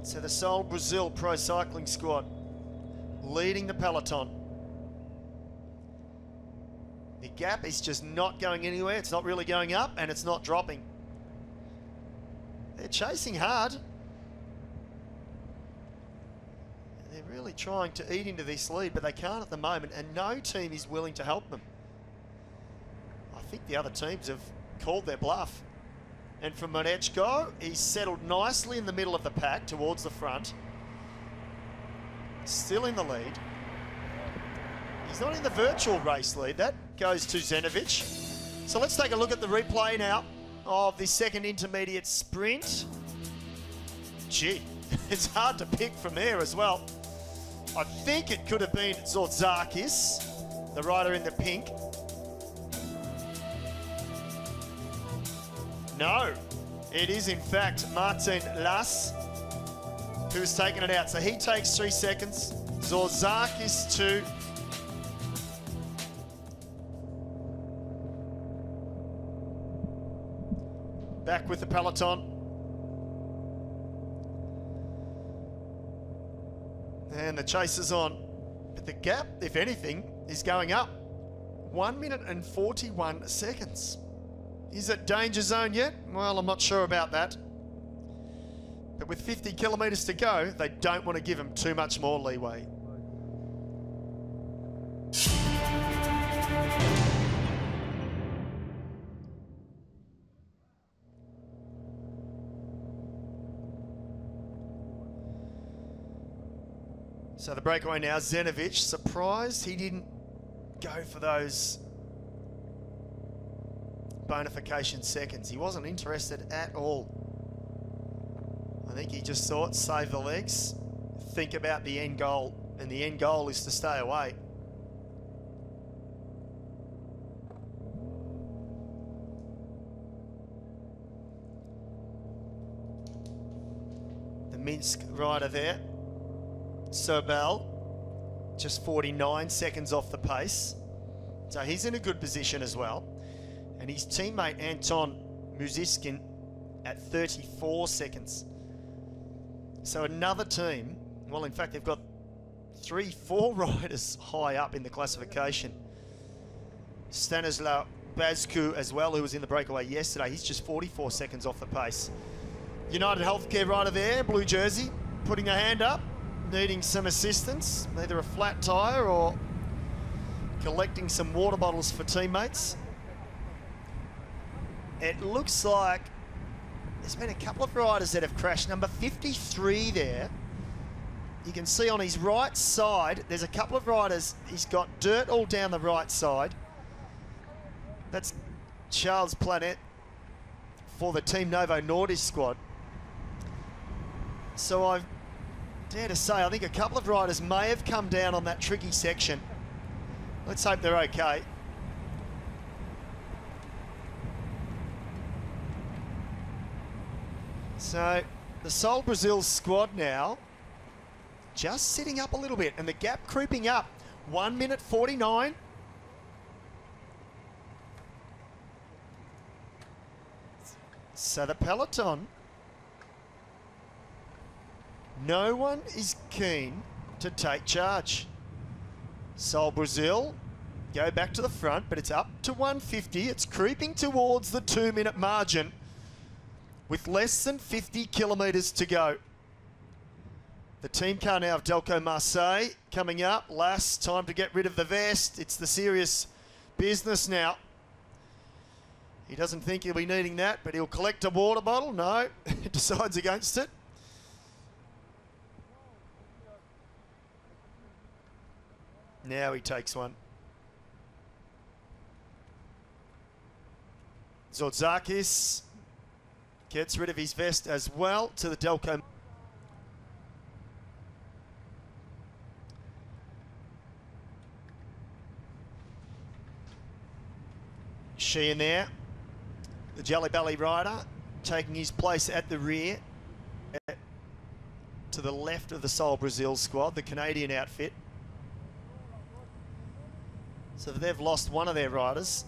So the Sol Brazil Pro Cycling Squad leading the peloton. The gap is just not going anywhere. It's not really going up, and it's not dropping. They're chasing hard. They're really trying to eat into this lead, but they can't at the moment, and no team is willing to help them. I think the other teams have called their bluff. And from Monechko, he's settled nicely in the middle of the pack towards the front. Still in the lead. He's not in the virtual race lead. That goes to Zenovic. So let's take a look at the replay now of the second intermediate sprint. Gee, it's hard to pick from there as well. I think it could have been Zorzakis, the rider in the pink. No, it is in fact Martin Lass who's taken it out. So he takes 3 seconds, Zorzakis 2. Back with the peloton. And the chase is on. But the gap, if anything, is going up. 1 minute and 41 seconds. Is it danger zone yet? Well, I'm not sure about that. But with 50 kilometres to go, they don't want to give him too much more leeway. So the breakaway now, Zenovic, surprised he didn't go for those bonification seconds. He wasn't interested at all. I think he just thought, save the legs, think about the end goal, and the end goal is to stay away. The Minsk rider there, Sobel, just 49 seconds off the pace. So he's in a good position as well. And his teammate Anton Muziskin at 34 seconds. So another team, well, in fact, they've got 3-4 riders high up in the classification. Stanislav Bazku as well, who was in the breakaway yesterday. He's just 44 seconds off the pace. United Healthcare rider there, blue jersey, putting a hand up, needing some assistance, either a flat tyre or collecting some water bottles for teammates. It looks like there's been a couple of riders that have crashed. Number 53 there, you can see on his right side, there's a couple of riders. He's got dirt all down the right side. That's Charles Planet for the Team Novo Nordisk squad. So I dare to say, I think a couple of riders may have come down on that tricky section. Let's hope they're okay. So the Sol Brazil squad now just sitting up a little bit and the gap creeping up. 1 minute 49. So the Peloton, no one is keen to take charge. Sol Brazil go back to the front, but it's up to 150. It's creeping towards the 2 minute margin with less than 50 kilometres to go. The team car now of Delco Marseille coming up. Last time to get rid of the vest. It's the serious business now. He doesn't think he'll be needing that, but he'll collect a water bottle. No, he decides against it. Now he takes one. Zorzakis gets rid of his vest as well to the Delco. She in there, the Jelly Belly rider, taking his place at the rear, to the left of the Sol Brazil squad, the Canadian outfit. So they've lost one of their riders.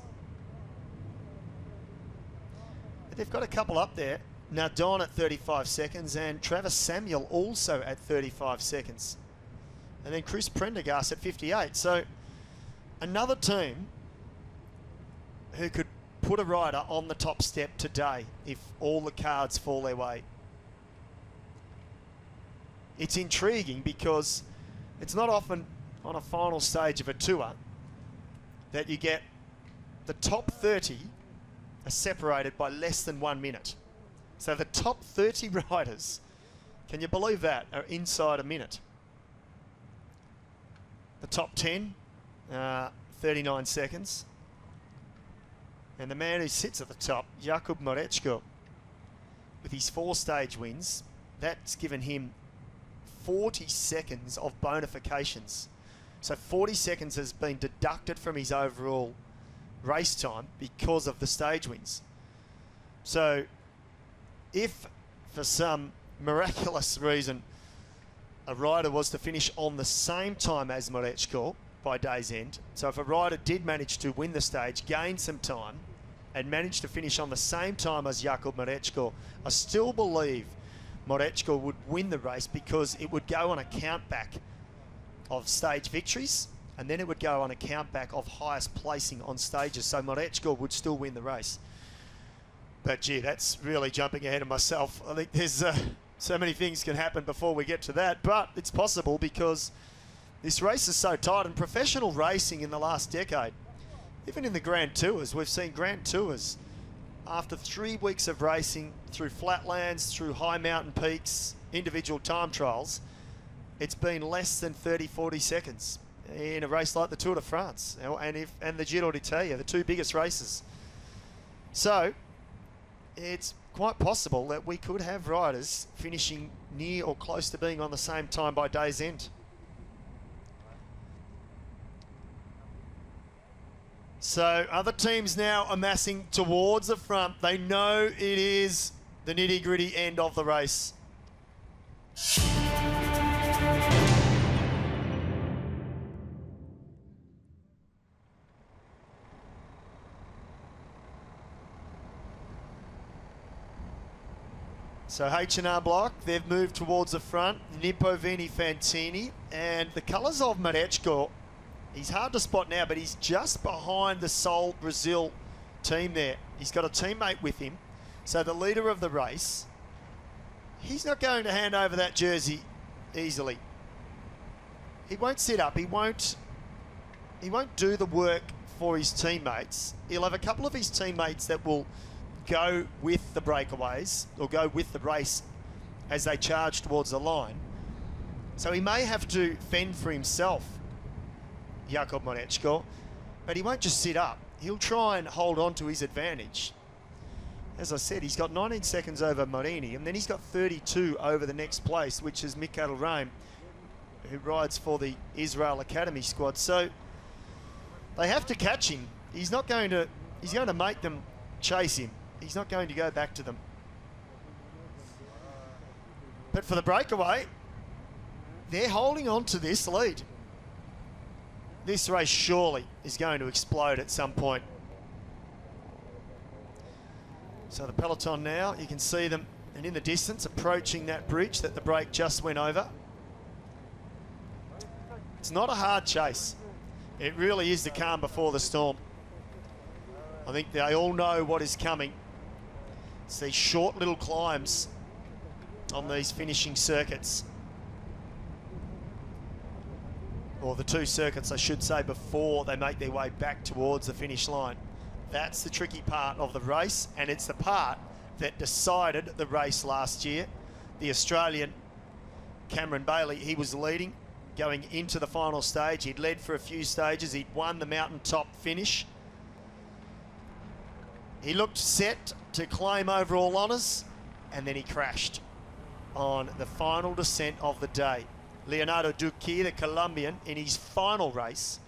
But they've got a couple up there. Nardon at 35 seconds and Travis Samuel also at 35 seconds. And then Chris Prendergast at 58. So another team who could put a rider on the top step today if all the cards fall their way. It's intriguing because it's not often on a final stage of a tour that you get the top 30 are separated by less than 1 minute. So the top 30 riders, can you believe that, are inside a minute. The top 10, 39 seconds. And the man who sits at the top, Jakub Mareczko, with his 4-stage wins, that's given him 40 seconds of bonifications. So 40 seconds has been deducted from his overall race time because of the stage wins. So if for some miraculous reason a rider was to finish on the same time as Mareczko by day's end, so if a rider did manage to win the stage, gain some time, and managed to finish on the same time as Jakub Mareczko, I still believe Mareczko would win the race because it would go on a count back of stage victories, and then it would go on a count back of highest placing on stages. So Mareczko would still win the race. But gee, that's really jumping ahead of myself. I think there's so many things can happen before we get to that, but it's possible because this race is so tight. And professional racing in the last decade, even in the Grand Tours, we've seen Grand Tours after 3 weeks of racing through flatlands, through high mountain peaks, individual time trials, it's been less than 30, 40 seconds in a race like the Tour de France and the Giro d'Italia, the two biggest races. So it's quite possible that we could have riders finishing near or close to being on the same time by day's end. So other teams now amassing towards the front. They know it is the nitty-gritty end of the race. So H&R Block, they've moved towards the front. Nipovini Fantini, and the colours of Marechko. He's hard to spot now, but he's just behind the Sol Brazil team there. He's got a teammate with him. So the leader of the race, he's not going to hand over that jersey easily. He won't sit up. He won't do the work for his teammates. He'll have a couple of his teammates that will go with the breakaways or go with the race as they charge towards the line. So he may have to fend for himself, Jakub Marechko, but he won't just sit up. He'll try and hold on to his advantage. As I said, he's got 19 seconds over Marini, and then he's got 32 over the next place, which is Mikael Reim, who rides for the Israel Academy squad. So they have to catch him. He's going to make them chase him. He's not going to go back to them. But for the breakaway, they're holding on to this lead. This race surely is going to explode at some point. So the peloton now, you can see them, and in the distance, approaching that bridge that the break just went over. It's not a hard chase. It really is the calm before the storm. I think they all know what is coming. It's these short little climbs on these finishing circuits. Or the two circuits, I should say, before they make their way back towards the finish line. That's the tricky part of the race, and it's the part that decided the race last year. The Australian Cameron Bailey, he was leading going into the final stage. He'd led for a few stages. He'd won the mountaintop finish. He looked set to claim overall honours, and then he crashed on the final descent of the day. Leonardo Duque, the Colombian, in his final race,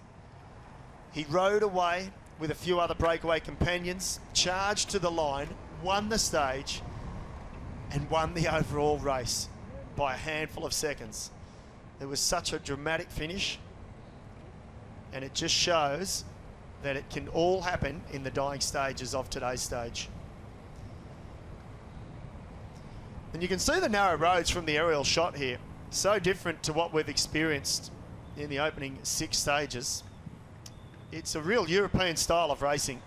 he rode away with a few other breakaway companions, charged to the line, won the stage, and won the overall race by a handful of seconds. It was such a dramatic finish, and it just shows that it can all happen in the dying stages of today's stage. And you can see the narrow roads from the aerial shot here. So different to what we've experienced in the opening 6 stages. It's a real European style of racing.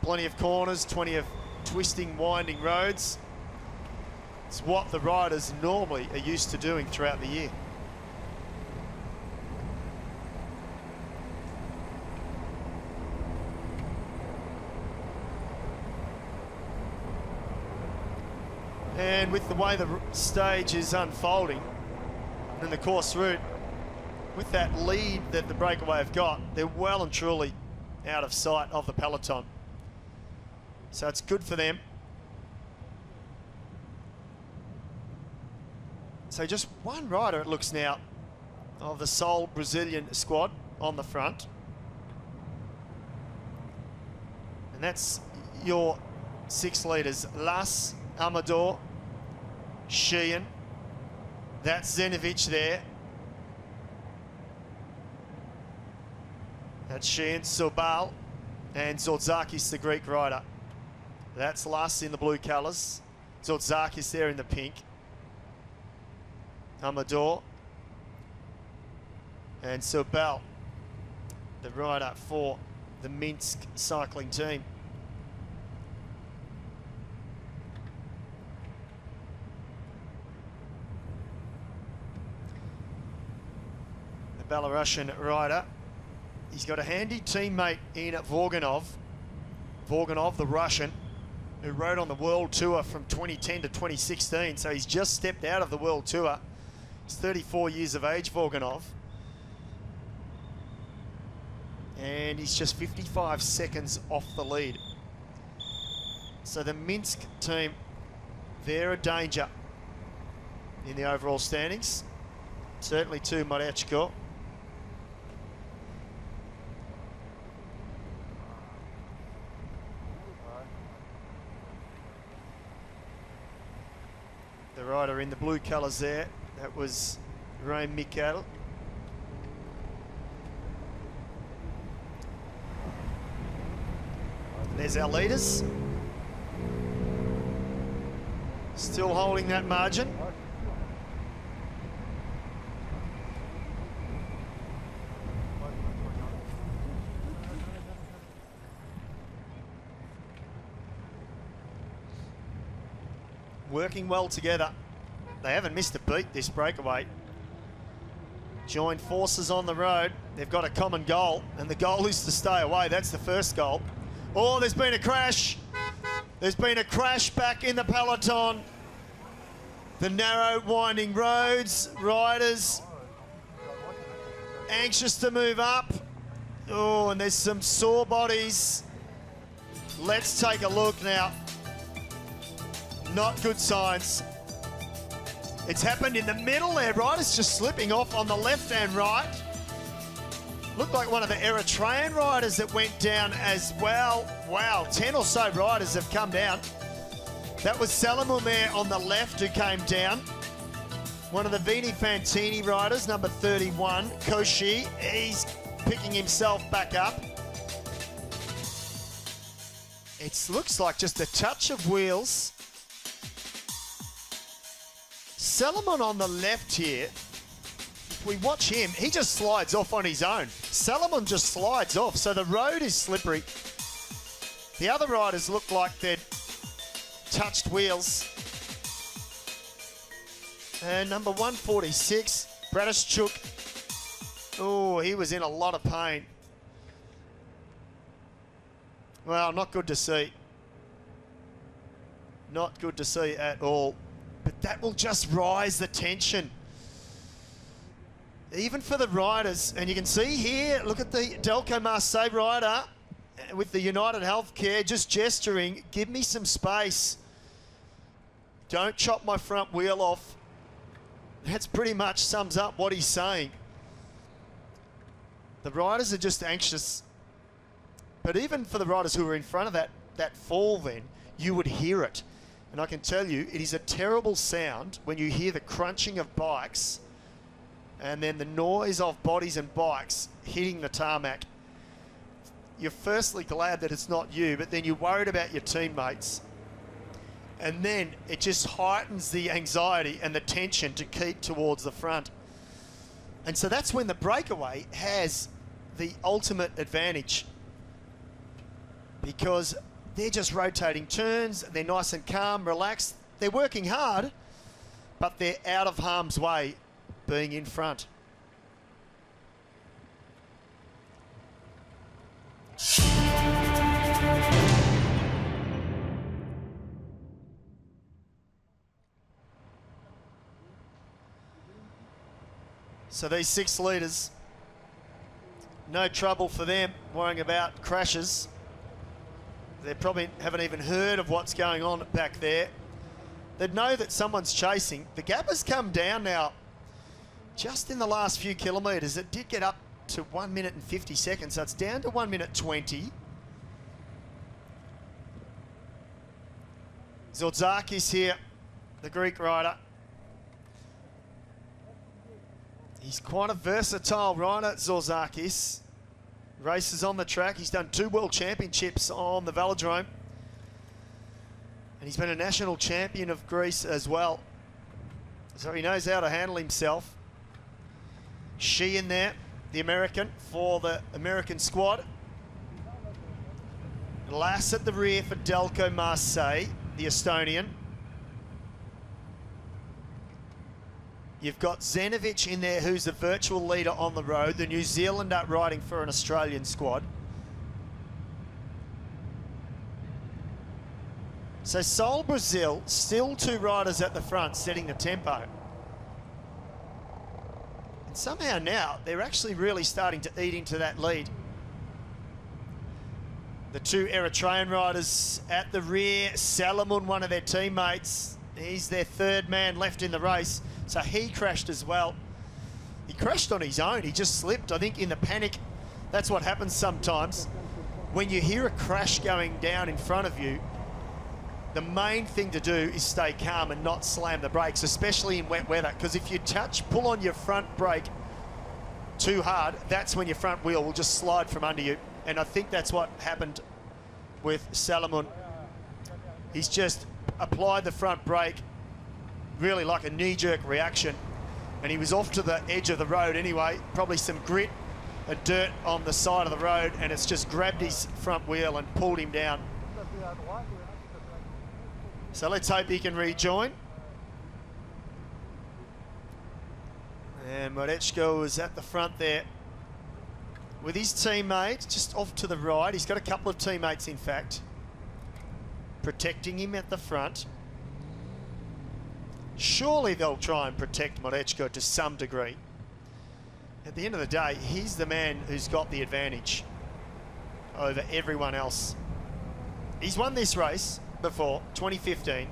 Plenty of corners, plenty of twisting, winding roads. It's what the riders normally are used to doing throughout the year. And with the way the stage is unfolding and the course route, with that lead that the breakaway have got, they're well and truly out of sight of the peloton. So it's good for them. So just one rider, it looks now, of the Sol Brazilian squad on the front. And that's your 6 leaders. Las, Amador, Sheehan. That's Zenovic there. That's Sheehan, Sobal, and Zordzakis, the Greek rider. That's Las in the blue colours. Zordzakis there in the pink. Amador. And Sobal, the rider for the Minsk cycling team. The Belarusian rider. He's got a handy teammate in Vorganov. Vorganov, the Russian, who rode on the World Tour from 2010 to 2016. So he's just stepped out of the World Tour. He's 34 years of age, Vorganov. And he's just 55 seconds off the lead. So the Minsk team, they're a danger in the overall standings. Certainly to Marechko. The rider in the blue colours there, that was Jerome. There's our leaders. Still holding that margin. Working well together. They haven't missed a beat, this breakaway. Joined forces on the road. They've got a common goal, and the goal is to stay away. That's the first goal. Oh, there's been a crash. There's been a crash back in the peloton. The narrow, winding roads, riders anxious to move up. Oh, and there's some sore bodies. Let's take a look now. Not good signs. It's happened in the middle there. Riders just slipping off on the left and right. Looked like one of the Eritrean riders that went down as well. Wow, 10 or so riders have come down. That was Salamon there on the left who came down. One of the Vini Fantini riders, number 31, Koshi. He's picking himself back up. It looks like just a touch of wheels. Salamon on the left here. If we watch him, he just slides off on his own. Salamon just slides off, so the road is slippery. The other riders look like they'd touched wheels. And number 146, Bratischuk. Oh, he was in a lot of pain. Well, not good to see. Not good to see at all. But that will just rise the tension. Even for the riders. And you can see here, look at the Delco Marseille rider with the United Healthcare just gesturing, give me some space. Don't chop my front wheel off. That's pretty much sums up what he's saying. The riders are just anxious. But even for the riders who were in front of that fall then, you would hear it. And I can tell you, it is a terrible sound when you hear the crunching of bikes and then the noise of bodies and bikes hitting the tarmac. You're firstly glad that it's not you, but then you're worried about your teammates. And then it just heightens the anxiety and the tension to keep towards the front. And so that's when the breakaway has the ultimate advantage, because they're just rotating turns, they're nice and calm, relaxed. They're working hard, but they're out of harm's way being in front. So these 6 leaders, no trouble for them worrying about crashes. They probably haven't even heard of what's going on back there. They'd know that someone's chasing. The gap has come down now just in the last few kilometres. It did get up to 1 minute and 50 seconds, so it's down to 1 minute 20. Zorzakis here, the Greek rider. He's quite a versatile rider, Zorzakis. Races on the track. He's done 2 World Championships on the velodrome. And he's been a national champion of Greece as well. So he knows how to handle himself. She in there, the American, for the American squad. Lass at the rear for Delco Marseille, the Estonian. You've got Zenovic in there, who's the virtual leader on the road, the New Zealander riding for an Australian squad. So Seoul, Brazil, still 2 riders at the front setting the tempo. Somehow now, they're actually really starting to eat into that lead. The two Eritrean riders at the rear. Salamun, one of their teammates, he's their third man left in the race, so he crashed as well. He crashed on his own, he just slipped. I think in the panic, that's what happens sometimes. When you hear a crash going down in front of you, the main thing to do is stay calm and not slam the brakes, especially in wet weather, because if you pull on your front brake too hard, that's when your front wheel will just slide from under you. And I think that's what happened with Salamun. He's just applied the front brake, really like a knee-jerk reaction, and he was off to the edge of the road anyway, probably some grit and dirt on the side of the road, and it's just grabbed his front wheel and pulled him down. So let's hope he can rejoin. And Morechko is at the front there with his teammate just off to the right. He's got a couple of teammates, in fact, protecting him at the front. Surely they'll try and protect Morechko to some degree. At the end of the day, he's the man who's got the advantage over everyone else. He's won this race before, 2015,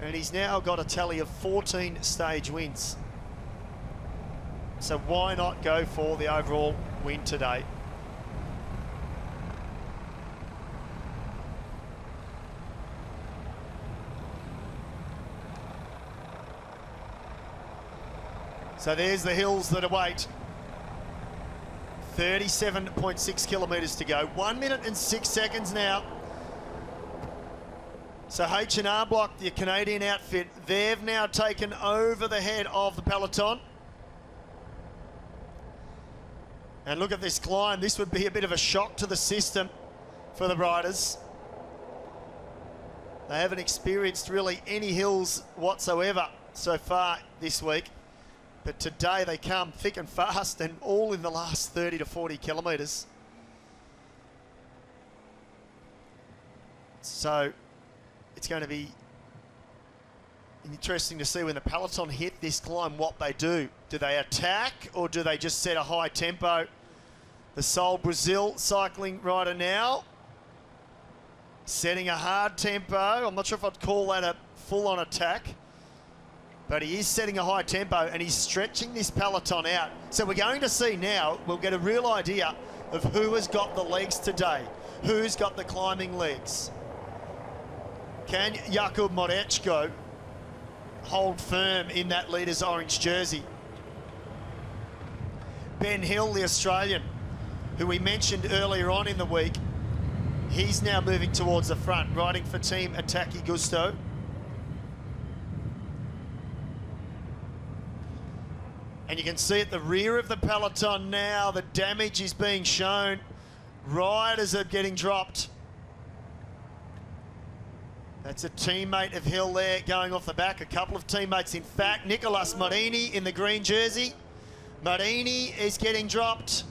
and he's now got a tally of 14 stage wins. So why not go for the overall win today? So there's the hills that await. 37.6 kilometres to go. 1 minute and 6 seconds now. So H&R Block, the Canadian outfit, they've now taken over the head of the peloton. And look at this climb. This would be a bit of a shock to the system for the riders. They haven't experienced really any hills whatsoever so far this week. But today they come thick and fast, and all in the last 30 to 40 kilometres. So it's going to be interesting to see when the peloton hit this climb what they do. Do they attack or do they just set a high tempo? The Sol Brazil cycling rider now setting a hard tempo. I'm not sure if I'd call that a full-on attack, but he is setting a high tempo and he's stretching this peloton out. So we're going to see now, we'll get a real idea of who has got the legs today, who's got the climbing legs. Can Jakub Morechko hold firm in that leader's orange jersey? Ben Hill, the Australian, who we mentioned earlier on in the week, he's now moving towards the front, riding for Team Attacchi Gusto. And you can see at the rear of the peloton now, the damage is being shown. Riders are getting dropped. That's a teammate of Hill there going off the back. A couple of teammates, in fact. Nicolas Marini in the green jersey. Marini is getting dropped.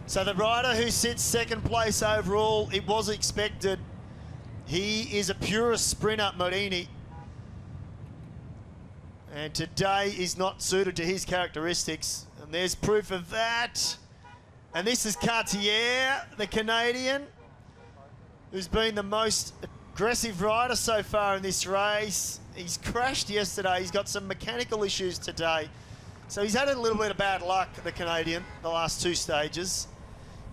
So the rider who sits second place overall, it was expected. He is a purist sprinter, Marini. And today is not suited to his characteristics. And there's proof of that. And this is Cartier, the Canadian, who's been the most aggressive rider so far in this race. He's crashed yesterday. He's got some mechanical issues today. So he's had a little bit of bad luck, the Canadian, the last two stages.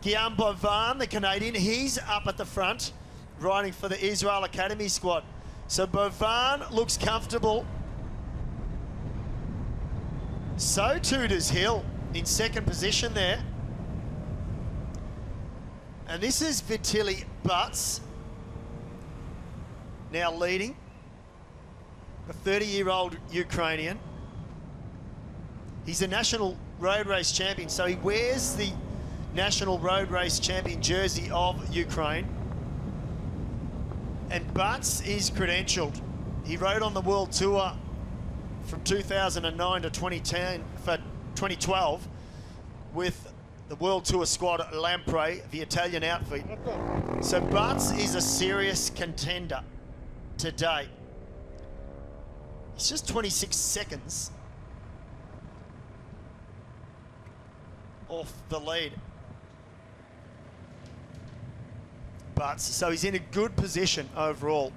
Guillaume Bovan, the Canadian, he's up at the front, riding for the Israel Academy squad. So Bovan looks comfortable. So too does Hill in second position there. And this is Vitaly Butts now leading, a 30-year-old Ukrainian. He's a national road race champion, so he wears the national road race champion jersey of Ukraine. And Butts is credentialed. He rode on the World Tour from 2009 to 2010 for 2012 with the World Tour squad at Lampre, the Italian outfit. So Butts is a serious contender today. He's just 26 seconds off the lead. But so he's in a good position overall.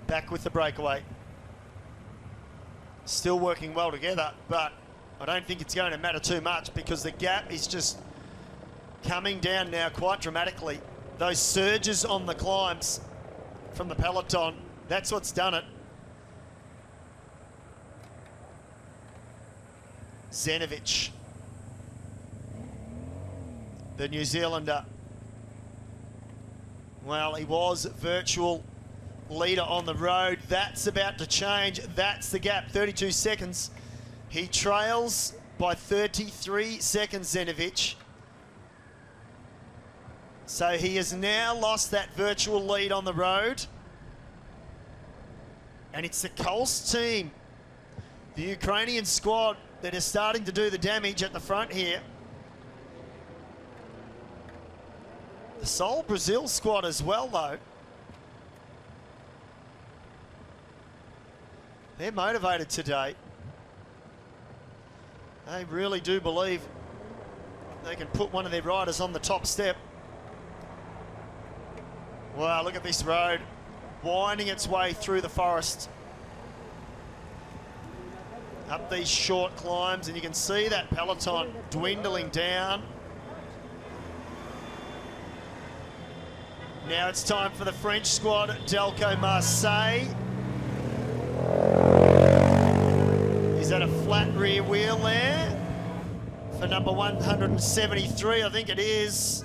Back with the breakaway. Still working well together, but I don't think it's going to matter too much because the gap is just coming down now quite dramatically. Those surges on the climbs from the Peloton, that's what's done it. Zenovic, the New Zealander. Well, he was virtual leader on the road. That's about to change. That's the gap, 32 seconds. He trails by 33 seconds, Zenovic. So he has now lost that virtual lead on the road. And it's the Kols team, the Ukrainian squad, that is starting to do the damage at the front here. The Seoul Brazil squad as well, though. They're motivated today. They really do believe they can put one of their riders on the top step. Wow, look at this road, winding its way through the forest. Up these short climbs, and you can see that Peloton dwindling down. Now it's time for the French squad, Delco Marseille. Is that a flat rear wheel there? For number 173, I think it is.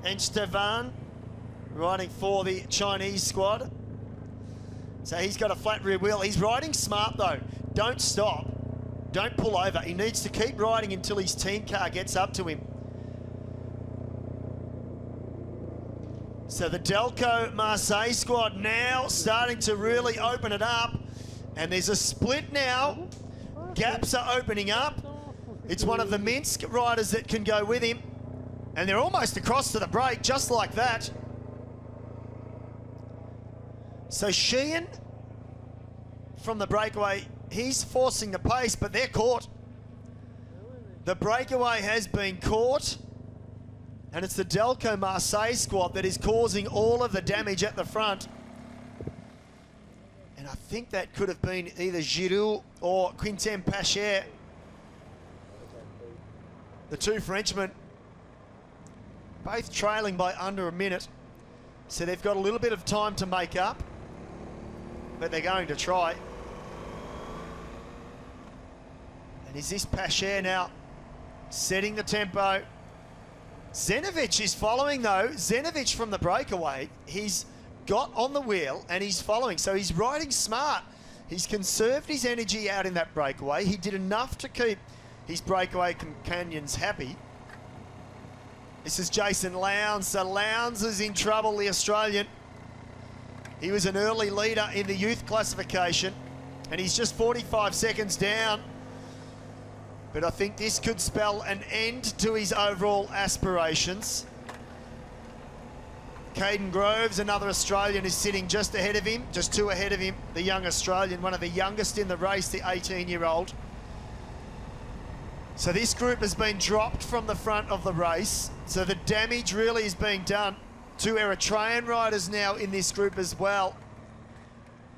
Esteban riding for the Chinese squad. So he's got a flat rear wheel. He's riding smart though. Don't stop. Don't pull over. He needs to keep riding until his team car gets up to him. So the Delco Marseille squad now starting to really open it up. And there's a split now. Gaps are opening up. It's one of the Minsk riders that can go with him. And they're almost across to the break, just like that. So Sheehan from the breakaway, he's forcing the pace, but they're caught. The breakaway has been caught, and it's the Delco Marseille squad that is causing all of the damage at the front. And I think that could have been either Giroud or Quentin Pacher. The two Frenchmen, both trailing by under a minute. So they've got a little bit of time to make up, but they're going to try. And is this Pacher now setting the tempo? Zenovic is following though. Zenovic from the breakaway, he's got on the wheel and he's following. So he's riding smart. He's conserved his energy out in that breakaway. He did enough to keep his breakaway companions happy. This is Jason Lowndes. So Lowndes is in trouble, the Australian. He was an early leader in the youth classification, and he's just 45 seconds down. But I think this could spell an end to his overall aspirations. Caden Groves, another Australian, is sitting just ahead of him, just two ahead of him. The young Australian, one of the youngest in the race, the 18-year-old. So this group has been dropped from the front of the race. So the damage really is being done. Two Eritrean riders now in this group as well.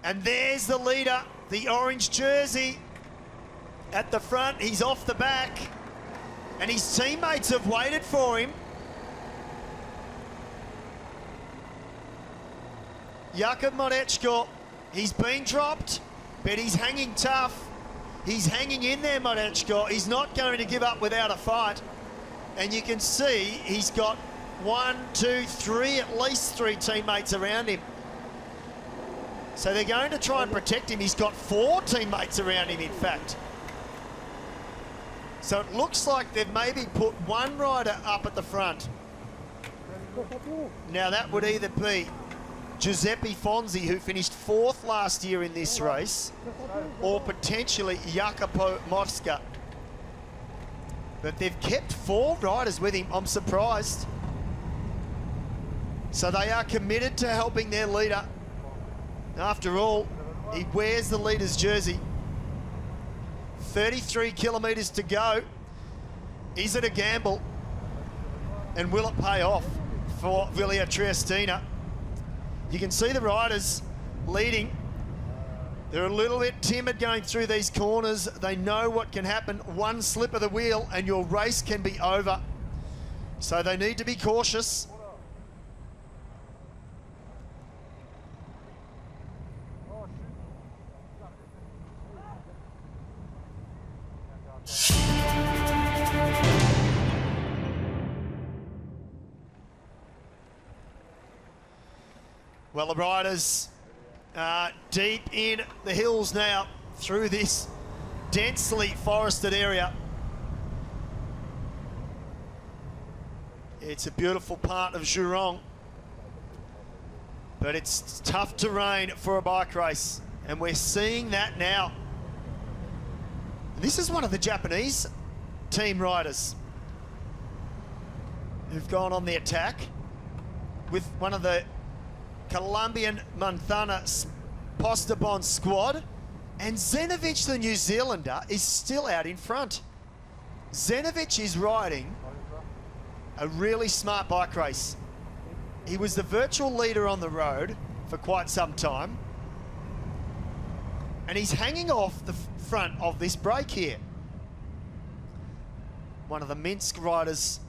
And there's the leader, the orange jersey at the front. He's off the back, and his teammates have waited for him. Jakub Modečko, he's been dropped, but he's hanging tough. He's hanging in there, Modečko. He's not going to give up without a fight. And you can see he's got 1, 2, 3, at least 3 teammates around him. So they're going to try and protect him. He's got 4 teammates around him, in fact. So it looks like they've maybe put one rider up at the front. Now that would either be Giuseppe Fonzi, who finished 4th last year in this race, or potentially Jacopo Mosca. But they've kept 4 riders with him. I'm surprised. So they are committed to helping their leader After all, he wears the leader's jersey. 33 kilometres to go. Is it a gamble? And will it pay off for Villa Triestina? You can see the riders leading. They're a little bit timid going through these corners. They know what can happen. One slip of the wheel and your race can be over. So they need to be cautious. Well, the riders are deep in the hills now through this densely forested area. It's a beautiful part of Jerome, but it's tough terrain for a bike race, and we're seeing that now. This is one of the Japanese team riders who've gone on the attack with one of the Colombian Manzana Postobon squad, and Zenovic, the New Zealander, is still out in front. Zenovic is riding a really smart bike race. He was the virtual leader on the road for quite some time, and he's hanging off the front of this break here. One of the Minsk riders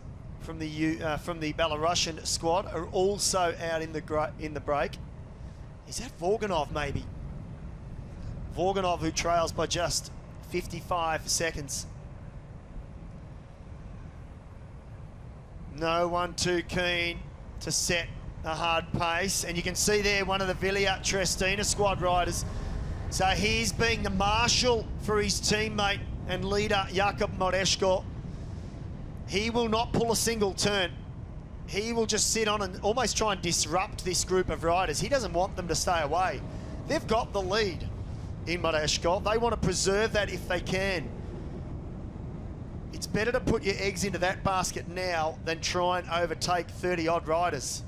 from the Belarusian squad are also out in the break. Is that Vorganov maybe? Vorganov, who trails by just 55 seconds. No one too keen to set a hard pace, and you can see there one of the Villa Triestina squad riders. So he's being the marshal for his teammate and leader Jakub Moreško. He will not pull a single turn. He will just sit on and almost try and disrupt this group of riders. He doesn't want them to stay away. They've got the lead in Moreško. They want to preserve that if they can. It's better to put your eggs into that basket now than try and overtake 30-odd riders.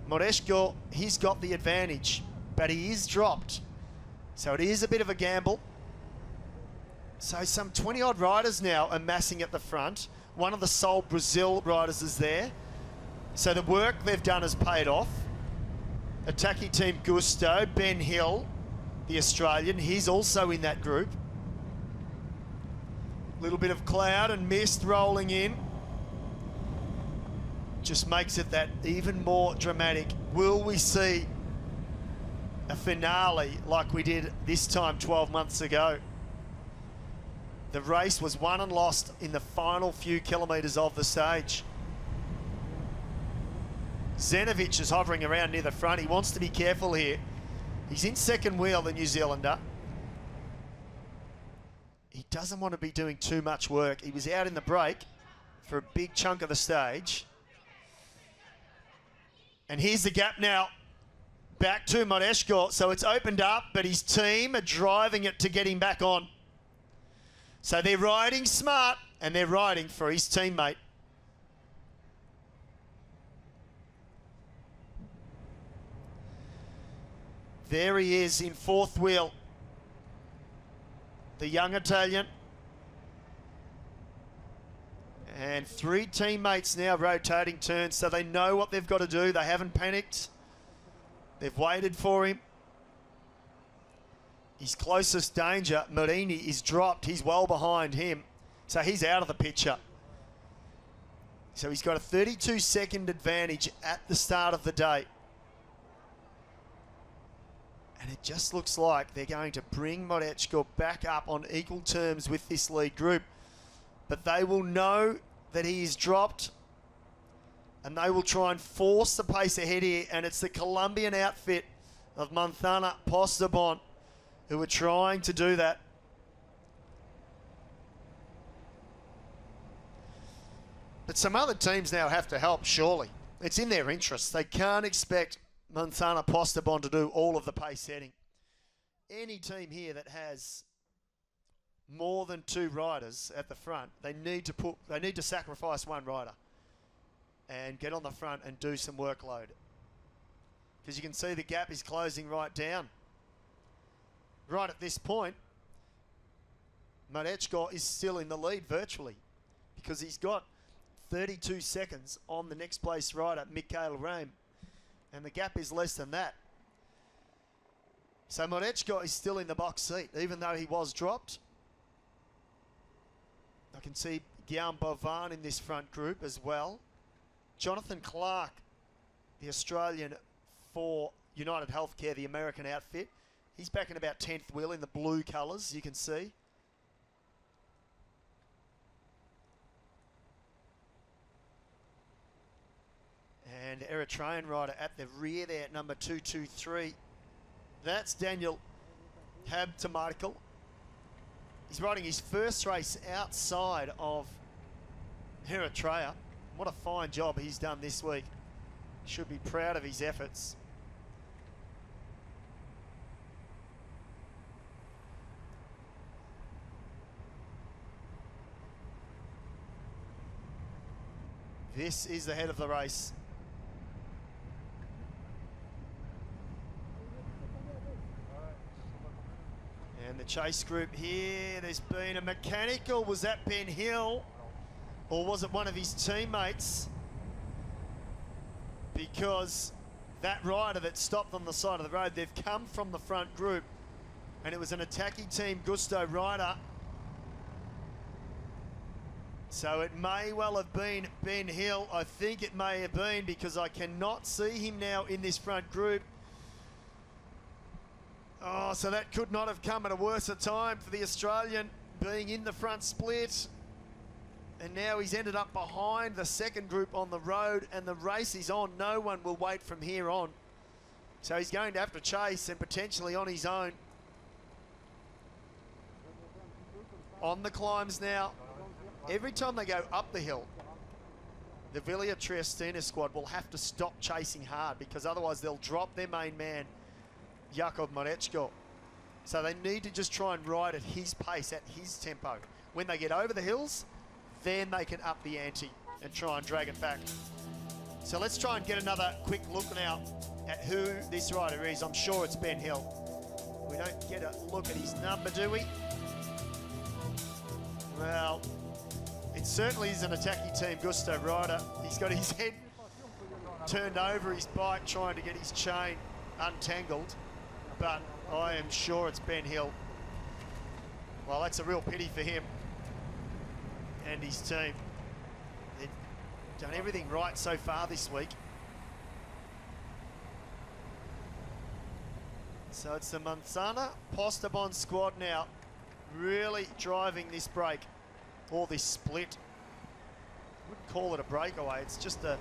Moreško, he's got the advantage, but he is dropped. So it is a bit of a gamble. So some 20-odd riders now amassing at the front. One of the Sol Brazil riders is there. So the work they've done has paid off. Attacking team Gusto, Ben Hill, the Australian, he's also in that group. Little bit of cloud and mist rolling in. Just makes it that even more dramatic. Will we see a finale like we did this time 12 months ago? The race was won and lost in the final few kilometres of the stage. Zenovic is hovering around near the front. He wants to be careful here. He's in second wheel, the New Zealander. He doesn't want to be doing too much work. He was out in the break for a big chunk of the stage. And here's the gap now. Back to Moreško. So it's opened up, but his team are driving it to get him back on. So they're riding smart, and they're riding for his teammate. There he is in fourth wheel. The young Italian. And three teammates now rotating turns, so they know what they've got to do. They haven't panicked. They've waited for him. His closest danger, Marini, is dropped. He's well behind him. So he's out of the picture. So he's got a 32-second advantage at the start of the day. And it just looks like they're going to bring Moreško back up on equal terms with this lead group. But they will know that he is dropped, and they will try and force the pace ahead here. And it's the Colombian outfit of Manzana Postobon who are trying to do that. But some other teams now have to help, surely. It's in their interest. They can't expect Manzana Postobon to do all of the pace setting. Any team here that has more than two riders at the front, they need to sacrifice one rider and get on the front and do some workload. because you can see the gap is closing right down. Right at this point, Marechko is still in the lead virtually because he's got 32 seconds on the next place rider, Jerome, and the gap is less than that. So Marechko is still in the box seat, even though he was dropped. I can see Guillaume Bovan in this front group as well. Jonathan Clark, the Australian for United Healthcare, the American outfit. He's back in about 10th wheel in the blue colours, you can see. And Eritrean rider at the rear there at number 223. That's Daniel Habtemichael. He's riding his first race outside of Eritrea. What a fine job he's done this week. Should be proud of his efforts. This is the head of the race. And the chase group here, there's been a mechanical. Was that Ben Hill or was it one of his teammates? Because that rider that stopped on the side of the road, they've come from the front group and it was an attacking team Gusto rider. So it may well have been Ben Hill. I think it may have been because I cannot see him now in this front group. Oh, so that could not have come at a worse time for the Australian being in the front split. And now he's ended up behind the second group on the road and the race is on. No one will wait from here on. So he's going to have to chase and potentially on his own. On the climbs now. Every time they go up the hill, the Villa Triestina squad will have to stop chasing hard because otherwise they'll drop their main man, Jakub Marechko. So they need to just try and ride at his pace, at his tempo. When they get over the hills, then they can up the ante and try and drag it back. So let's try and get another quick look now at who this rider is. I'm sure it's Ben Hill. We don't get a look at his number, do we? Well, it certainly is an attacking team Gusto rider. He's got his head turned over his bike trying to get his chain untangled, but I am sure it's Ben Hill. Well, that's a real pity for him and his team. They've done everything right so far this week. So it's the Manzana Postobon squad now really driving this break or this split. I wouldn't call it a breakaway, it's just a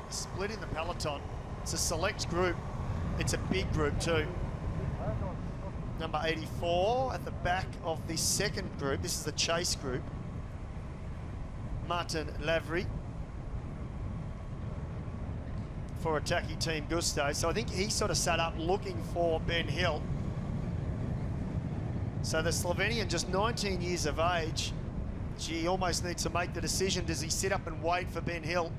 split in the peloton. It's a select group. It's a big group too. Number 84 at the back of the second group. This is the chase group. Martin Lavry for attacking team Gusto. So I think he sort of sat up looking for Ben Hill. So the Slovenian, just 19 years of age, he almost needs to make the decision. Does he sit up and wait for Ben Hill?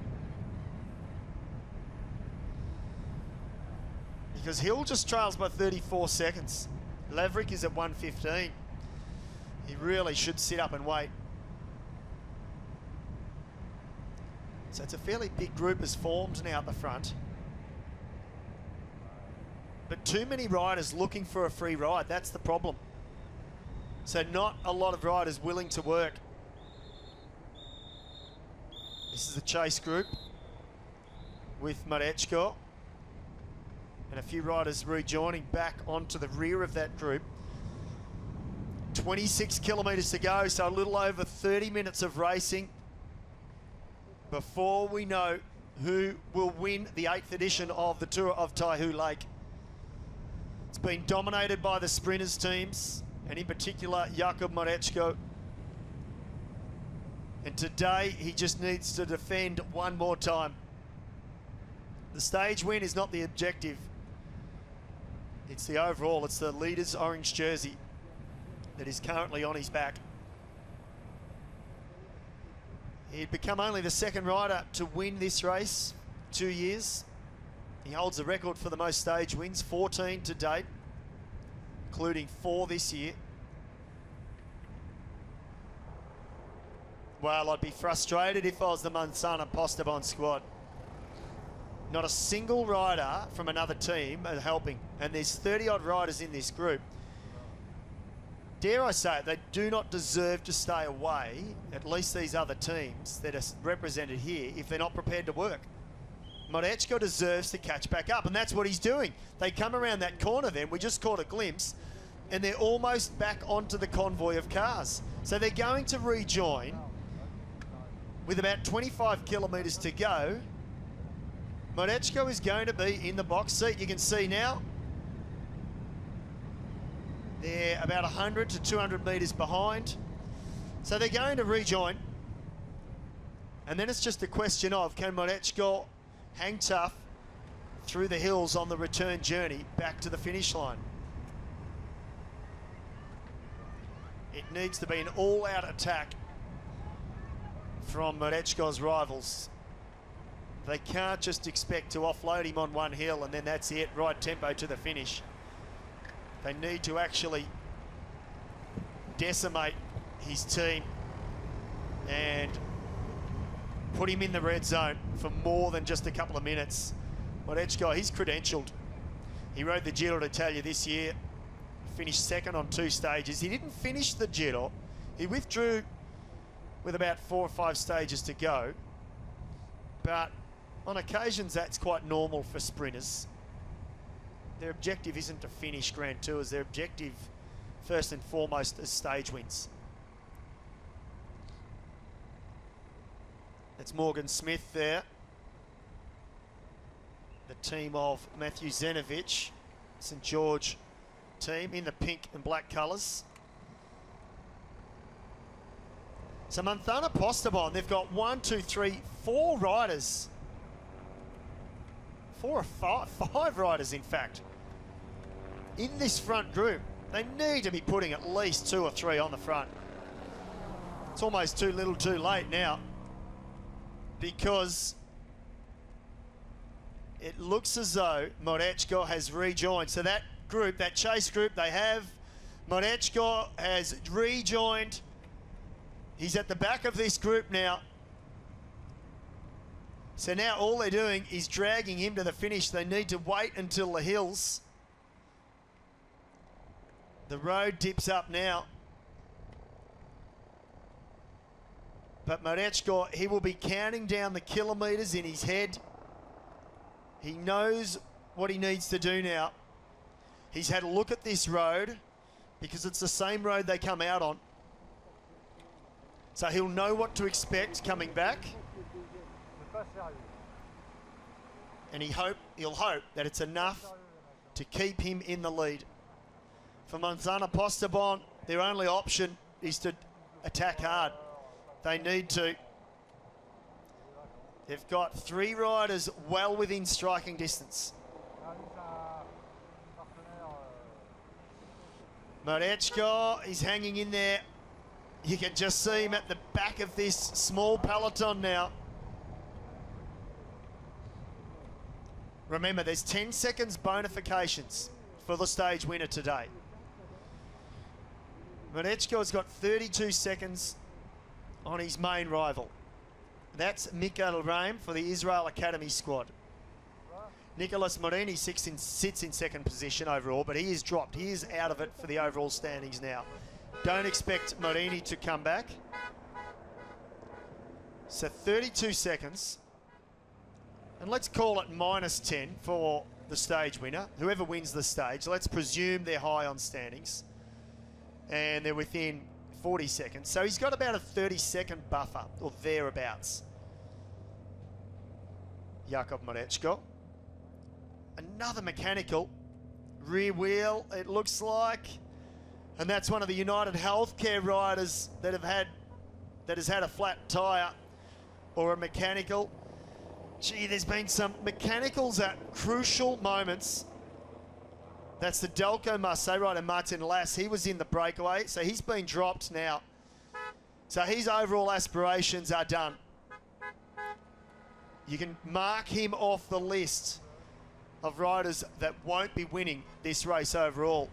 Because Hill just trails by 34 seconds. Lavrick is at 1:15. He really should sit up and wait. So it's a fairly big group has formed now at the front. But too many riders looking for a free ride, that's the problem. So not a lot of riders willing to work. This is the chase group with Marechko. And a few riders rejoining back onto the rear of that group. 26 kilometres to go, so a little over 30 minutes of racing before we know who will win the 8th edition of the Tour of Taihu Lake. It's been dominated by the sprinters teams, and in particular Jakub Marechko. And today he just needs to defend one more time. The stage win is not the objective. It's the overall, it's the leader's orange jersey that is currently on his back. He'd become only the second rider to win this race 2 years. He holds the record for the most stage wins, 14 to date, including 4 this year. Well, I'd be frustrated if I was the Manzana Postobon squad. Not a single rider from another team are helping, and there's 30-odd riders in this group. Dare I say it, they do not deserve to stay away, at least these other teams that are represented here, if they're not prepared to work. Morechko deserves to catch back up, and that's what he's doing. They come around that corner then, we just caught a glimpse, and they're almost back onto the convoy of cars. So they're going to rejoin with about 25 kilometres to go. Morechko is going to be in the box seat. You can see now they're about 100 to 200 metres behind. So they're going to rejoin. And then it's just a question of, can Morechko hang tough through the hills on the return journey back to the finish line? It needs to be an all-out attack from Morechko's rivals. They can't just expect to offload him on one hill and then that's it, right tempo to the finish. They need to actually decimate his team and put him in the red zone for more than just a couple of minutes. Morechko, he's credentialed. He rode the Giro d'Italia this year, finished second on 2 stages. He didn't finish the Giro. He withdrew with about 4 or 5 stages to go. But on occasions, that's quite normal for sprinters. Their objective isn't to finish Grand Tours. Their objective, first and foremost, is stage wins. It's Morgan Smith there. The team of Matthew Zenovich, St George team in the pink and black colours. So Manzana Postobon, they've got 1, 2, 3, 4 riders. 4 or 5 riders, in fact, in this front group. They need to be putting at least 2 or 3 on the front. It's almost too little too late now, because it looks as though Morechko has rejoined. So that group, that chase group, they have Morechko has rejoined. He's at the back of this group now. So now all they're doing is dragging him to the finish. They need to wait until the hills. The road dips up now. But Morechko, he will be counting down the kilometres in his head. He knows what he needs to do now. He's had a look at this road because it's the same road they come out on. So he'll know what to expect coming back. And he'll hope that it's enough to keep him in the lead. For Manzana Postobon, their only option is to attack hard. They need to. They've got 3 riders well within striking distance. Morechko is hanging in there. You can just see him at the back of this small peloton now. Remember, there's 10 seconds bonifications for the stage winner today. Morechko's got 32 seconds on his main rival. That's Mikael Jerome for the Israel Academy squad. Nicolas Morini sits in second position overall, but he is dropped. He is out of it for the overall standings now. Don't expect Morini to come back. So 32 seconds. And let's call it -10 for the stage winner. Whoever wins the stage, let's presume they're high on standings. And they're within 40 seconds. So he's got about a 30-second buffer, or thereabouts. Jakub Morechko. Another mechanical. Rear wheel, it looks like. And that's one of the United Healthcare riders that has had a flat tyre or a mechanical. Gee, there's been some mechanicals at crucial moments. That's the Delco Marseille rider, Martin Lass. He was in the breakaway, so he's been dropped now. So his overall aspirations are done. You can mark him off the list of riders that won't be winning this race overall.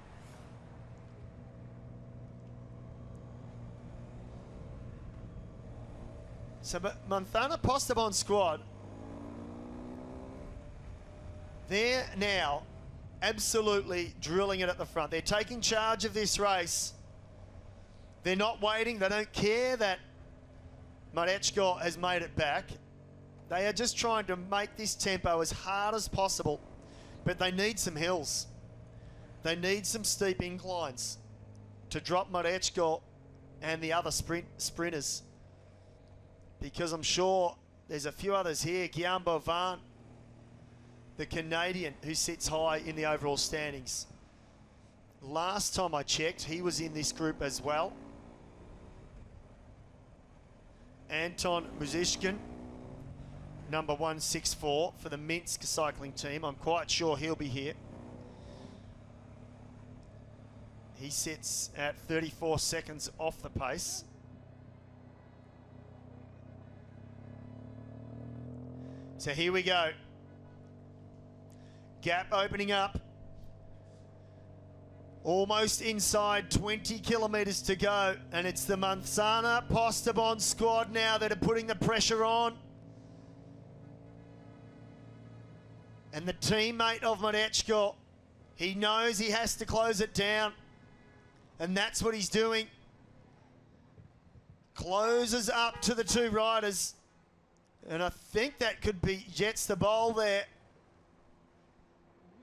So Manthana Postobon squad, they're now absolutely drilling it at the front. They're taking charge of this race. They're not waiting. They don't care that Marechko has made it back. They are just trying to make this tempo as hard as possible, but they need some hills. They need some steep inclines to drop Marechko and the other sprinters. Because I'm sure there's a few others here. Guillaume Boivin, the Canadian, who sits high in the overall standings. Last time I checked, he was in this group as well. Anton Muzishkin, number 164 for the Minsk cycling team. I'm quite sure he'll be here. He sits at 34 seconds off the pace. So here we go. Gap opening up. Almost inside, 20 kilometres to go. And it's the Manthana Postobon squad now that are putting the pressure on. And the teammate of Marechko, he knows he has to close it down. And that's what he's doing. Closes up to the two riders. And I think that could be Jetstebol there.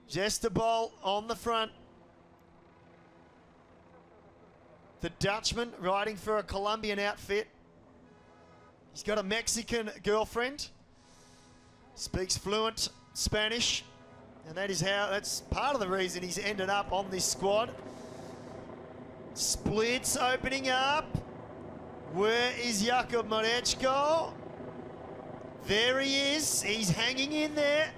Jetstebol on the front. The Dutchman riding for a Colombian outfit. He's got a Mexican girlfriend. Speaks fluent Spanish. And that's part of the reason he's ended up on this squad. Splits opening up. Where is Jakub Marechko? There he is. He's hanging in there.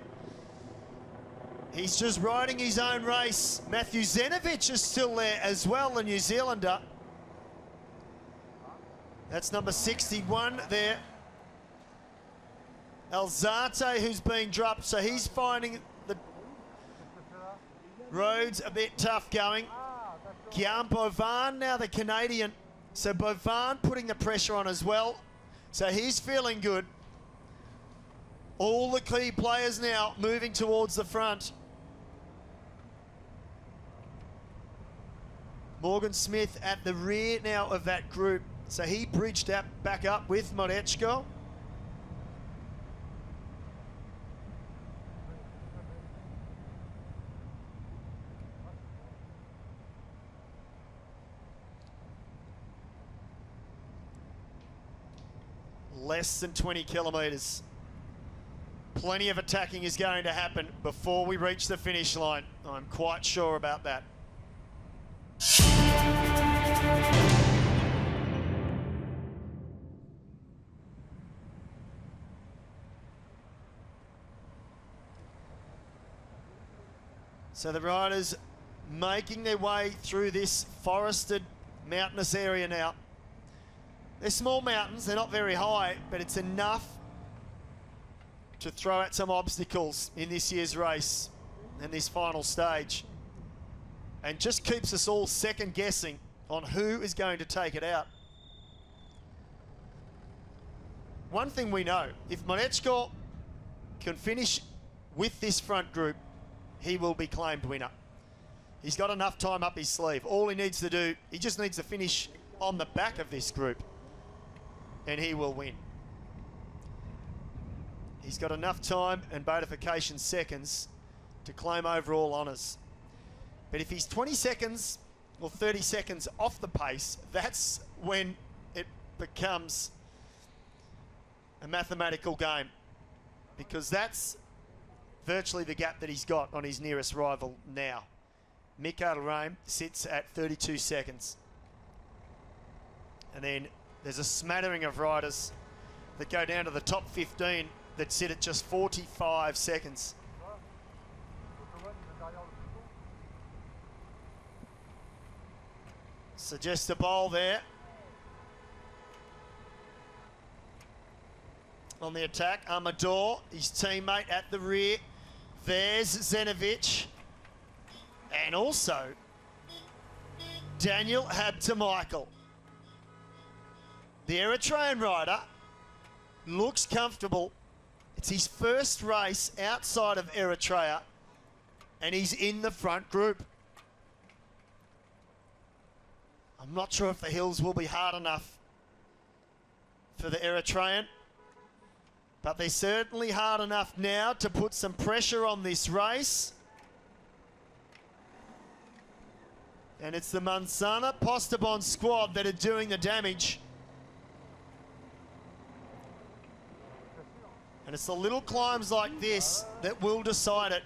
He's just riding his own race. Matthew Zenovic is still there as well, the New Zealander. That's number 61 there. Alzate, who's being dropped, so he's finding the roads a bit tough going. Guillaume Boivin, now the Canadian. So Boivin putting the pressure on as well. So he's feeling good. All the key players now moving towards the front. Morgan Smith at the rear now of that group. So he bridged back up with Marechko. Less than 20 kilometres. Plenty of attacking is going to happen before we reach the finish line. I'm quite sure about that. So the riders making their way through this forested, mountainous area now. They're small mountains, they're not very high, but it's enough to throw out some obstacles in this year's race and this final stage, and just keeps us all second guessing on who is going to take it out. One thing we know, if Marechko can finish with this front group, he will be claimed winner. He's got enough time up his sleeve. All he needs to do, he just needs to finish on the back of this group and he will win. He's got enough time and bonification seconds to claim overall honours. But if he's 20 seconds or 30 seconds off the pace, that's when it becomes a mathematical game, because that's virtually the gap that he's got on his nearest rival now. Mikael Jerome sits at 32 seconds. And then there's a smattering of riders that go down to the top 15 that sit at just 45 seconds. Suggest a bowl there. On the attack, Amador, his teammate at the rear, There's Zenovic. And also Daniel Habtemichael. The Eritrean rider looks comfortable. It's his first race outside of Eritrea, and he's in the front group. I'm not sure if the hills will be hard enough for the Eritrean, but they're certainly hard enough now to put some pressure on this race. And it's the Mansana Postobon squad that are doing the damage. And it's the little climbs like this that will decide it.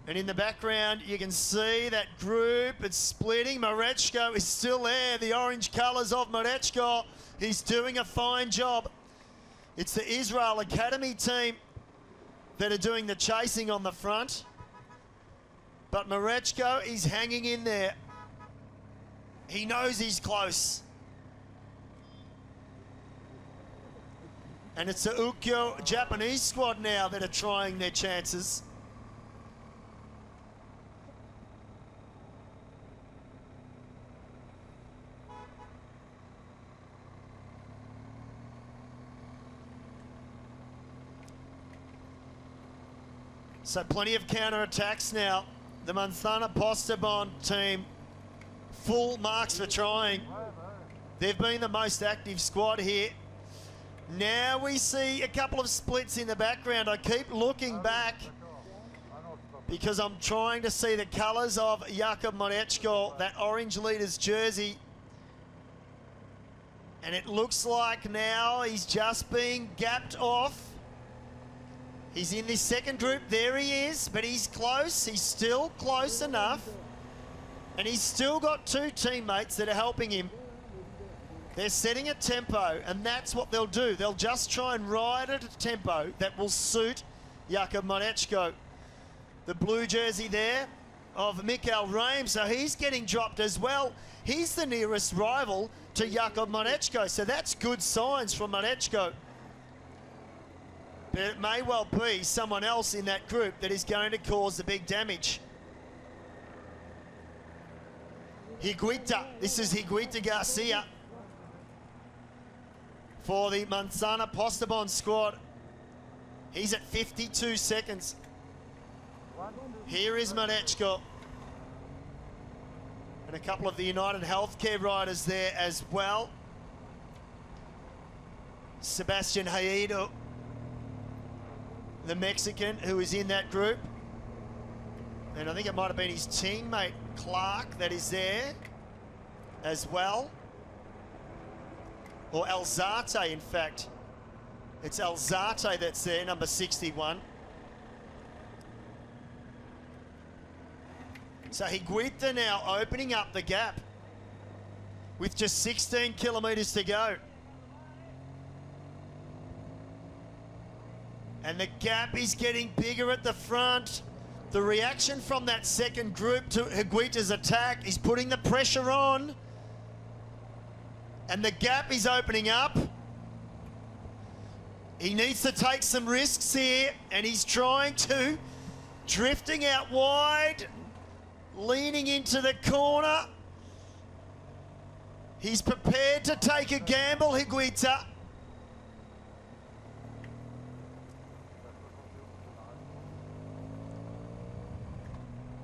And in the background, you can see that group, it's splitting. Marechko is still there, the orange colours of Marechko. He's doing a fine job. It's the Israel Academy team that are doing the chasing on the front. But Marechko is hanging in there. He knows he's close. And it's the Ukyo Japanese squad now that are trying their chances. So plenty of counter-attacks now. The Mansana Postobon team, full marks for trying. They've been the most active squad here. Now we see a couple of splits in the background. I keep looking back because I'm trying to see the colours of Jakub Marechko, that orange leader's jersey. And it looks like now he's just being gapped off. He's in this second group, there he is, but he's close, he's still close enough. And he's still got two teammates that are helping him. They're setting a tempo, and that's what they'll do. They'll just try and ride at a tempo that will suit Jakub Marechko. The blue jersey there of Mikael Reim, so he's getting dropped as well. He's the nearest rival to Jakub Marechko, so that's good signs from Marechko. But it may well be someone else in that group that is going to cause the big damage. Higuita, this is Higuita Garcia for the Mansana Postobon squad. He's at 52 seconds. Here is Marechko. And a couple of the United Healthcare riders there as well. Sebastian Hayedo, the Mexican who is in that group. And I think it might have been his teammate Clark that is there as well. Or Alzate, in fact. It's Alzate that's there, number 61. So Higuita now opening up the gap with just 16 kilometres to go. And the gap is getting bigger at the front. The reaction from that second group to Higuita's attack is putting the pressure on. And the gap is opening up. He needs to take some risks here, and he's trying to. Drifting out wide, leaning into the corner. He's prepared to take a gamble, Higuita.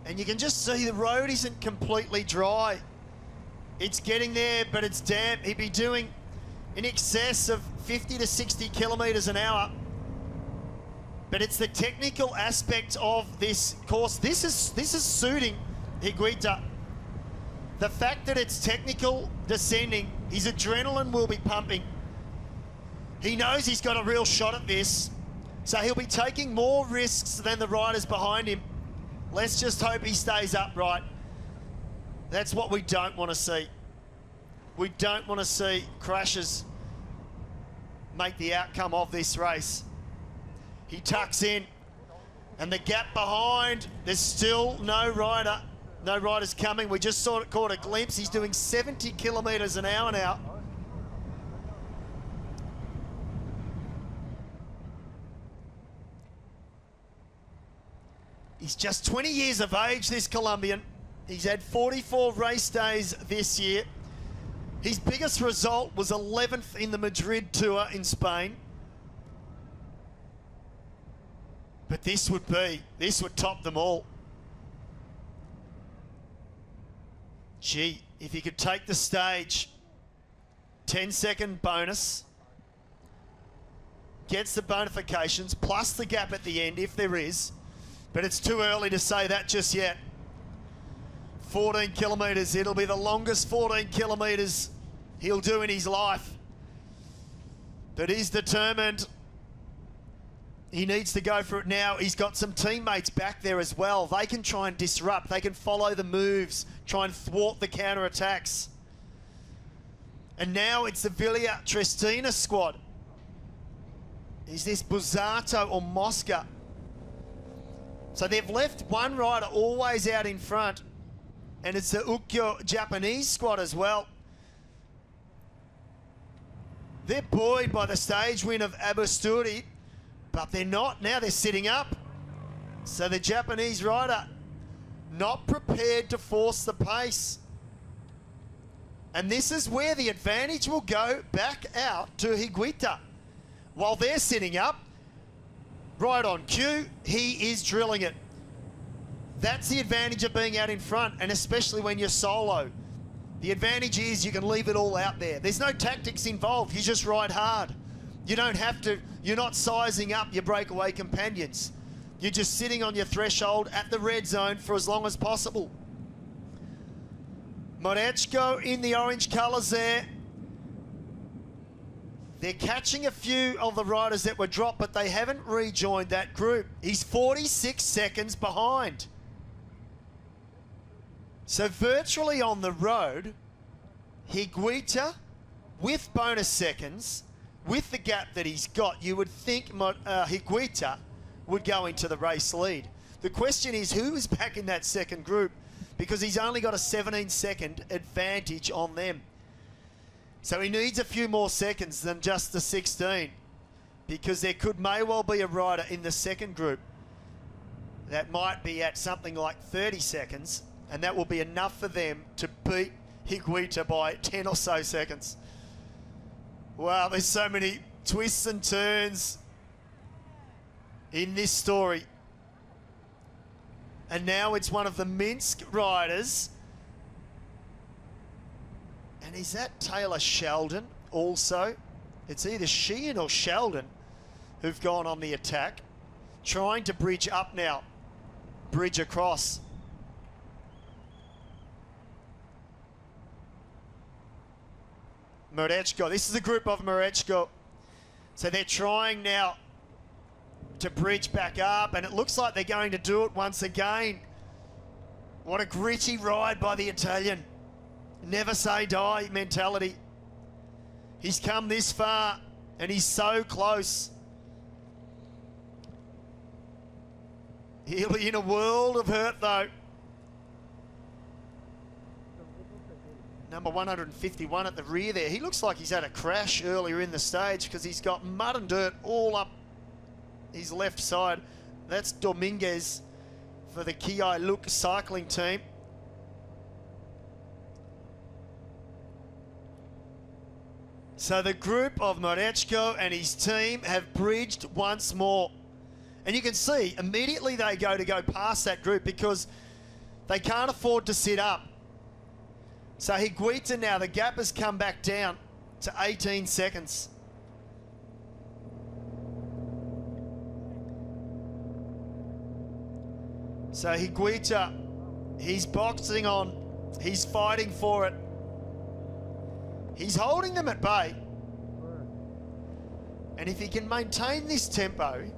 And you can just see the road isn't completely dry. It's getting there, but it's damp. He'd be doing in excess of 50 to 60 kilometres an hour. But it's the technical aspect of this course. This is suiting Higuita. The fact that it's technical descending, his adrenaline will be pumping. He knows he's got a real shot at this. So he'll be taking more risks than the riders behind him. Let's just hope he stays upright. That's what we don't want to see. We don't want to see crashes make the outcome of this race. He tucks in, and the gap behind, there's still no rider. No riders coming. We just caught a glimpse. He's doing 70 kilometres an hour now. He's just 20 years of age, this Colombian. He's had 44 race days this year. His biggest result was 11th in the Madrid Tour in Spain. But this would top them all. Gee, if he could take the stage, 10-second bonus, gets the bonifications, plus the gap at the end, if there is. But it's too early to say that just yet. 14 kilometres, it'll be the longest 14 kilometres he'll do in his life. But he's determined. He needs to go for it now. He's got some teammates back there as well. They can try and disrupt. They can follow the moves, try and thwart the counter-attacks. And now it's the Villa Trestina squad. Is this Busato or Mosca? So they've left one rider always out in front, and it's the Ukyo Japanese squad as well. They're buoyed by the stage win of Abusturi, but they're not. Now they're sitting up. So the Japanese rider not prepared to force the pace. And this is where the advantage will go back out to Higuita. While they're sitting up, right on cue, he is drilling it. That's the advantage of being out in front, and especially when you're solo. The advantage is you can leave it all out there. There's no tactics involved. You just ride hard. You don't have to, you're not sizing up your breakaway companions. You're just sitting on your threshold at the red zone for as long as possible. Morechko in the orange colours there. They're catching a few of the riders that were dropped, but they haven't rejoined that group. He's 46 seconds behind. So virtually on the road, Higuita, with bonus seconds, with the gap that he's got, you would think Higuita would go into the race lead. The question is, who is back in that second group? Because he's only got a 17-second advantage on them. So he needs a few more seconds than just the 16, because there may well be a rider in the second group that might be at something like 30 seconds, and that will be enough for them to beat Higuita by 10 or so seconds. Wow, there's so many twists and turns in this story. And now it's one of the Minsk riders. And is that Taylor Sheldon also? It's either Sheehan or Sheldon who've gone on the attack, trying to bridge up now, bridge across. Morechko, this is a group of Morechko. So they're trying now to bridge back up, and it looks like they're going to do it once again. What a gritty ride by the Italian. Never say die mentality. He's come this far, and he's so close. He'll be in a world of hurt, though. Number 151 at the rear there. He looks like he's had a crash earlier in the stage, because he's got mud and dirt all up his left side. That's Dominguez for the Kia Look cycling team. So the group of Morechko and his team have bridged once more. And you can see immediately they go past that group, because they can't afford to sit up. So Higuita now, the gap has come back down to 18 seconds. So Higuita, he's boxing on, he's fighting for it. He's holding them at bay. And if he can maintain this tempo,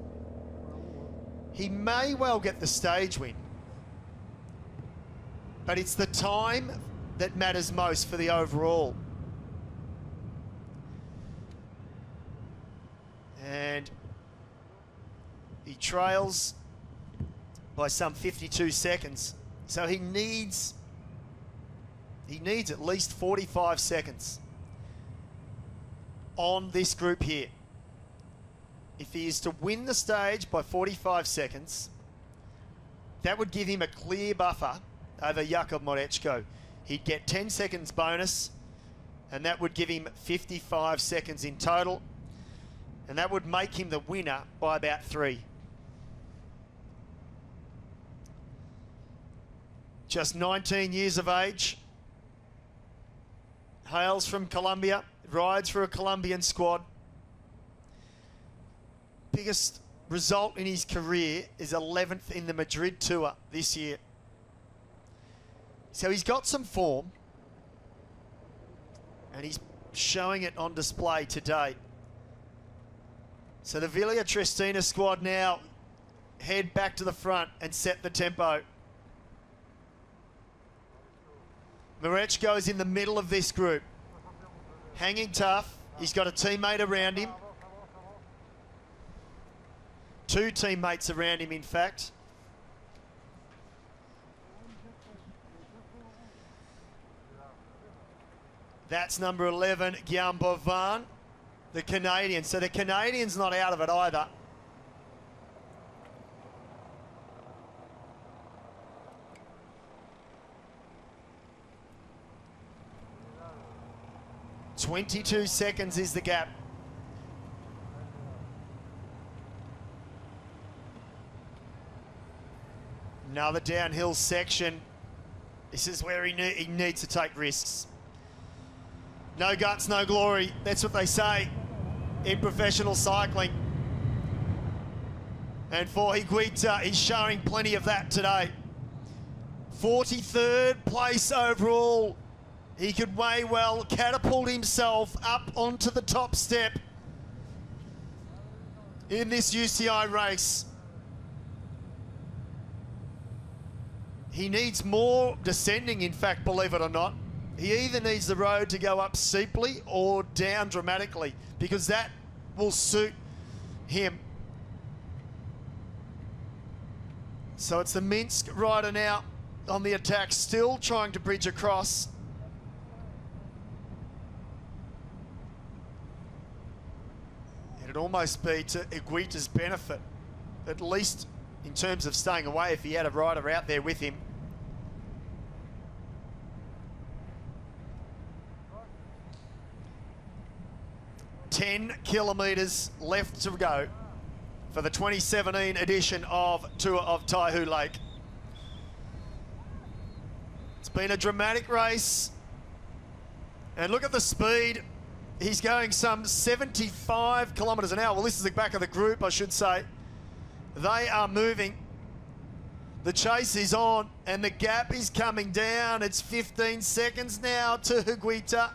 he may well get the stage win. But it's the time that matters most for the overall. And he trails by some 52 seconds. So he needs at least 45 seconds on this group here. If he is to win the stage by 45 seconds, that would give him a clear buffer over Jakub Morečko. He'd get 10 seconds bonus, and that would give him 55 seconds in total, and that would make him the winner by about 3. Just 19 years of age, hails from Colombia, rides for a Colombian squad. Biggest result in his career is 11th in the Madrid Tour this year. So he's got some form, and he's showing it on display today. So the Villa Trestina squad now head back to the front and set the tempo. Morečko is in the middle of this group, hanging tough. He's got a teammate around him. 2 teammates around him, in fact. That's number 11, Guillaume Boivin, the Canadian. So the Canadian's not out of it either. "22 seconds is the gap." Another downhill section. This is where he needs to take risks. No guts, no glory. That's what they say in professional cycling. And for Higuita, he's showing plenty of that today. 43rd place overall. He could way well catapult himself up onto the top step in this UCI race. He needs more descending, in fact, believe it or not. He either needs the road to go up steeply or down dramatically, because that will suit him. So it's the Minsk rider now on the attack, still trying to bridge across. It'd almost be to Higuita's benefit, at least in terms of staying away, if he had a rider out there with him. "10 kilometres left to go for the 2017 edition of Tour of Taihu Lake. It's been a dramatic race, and look at the speed. He's going some 75 kilometres an hour. Well, this is the back of the group, I should say. They are moving. The chase is on, and the gap is coming down. It's 15 seconds now to Higuita.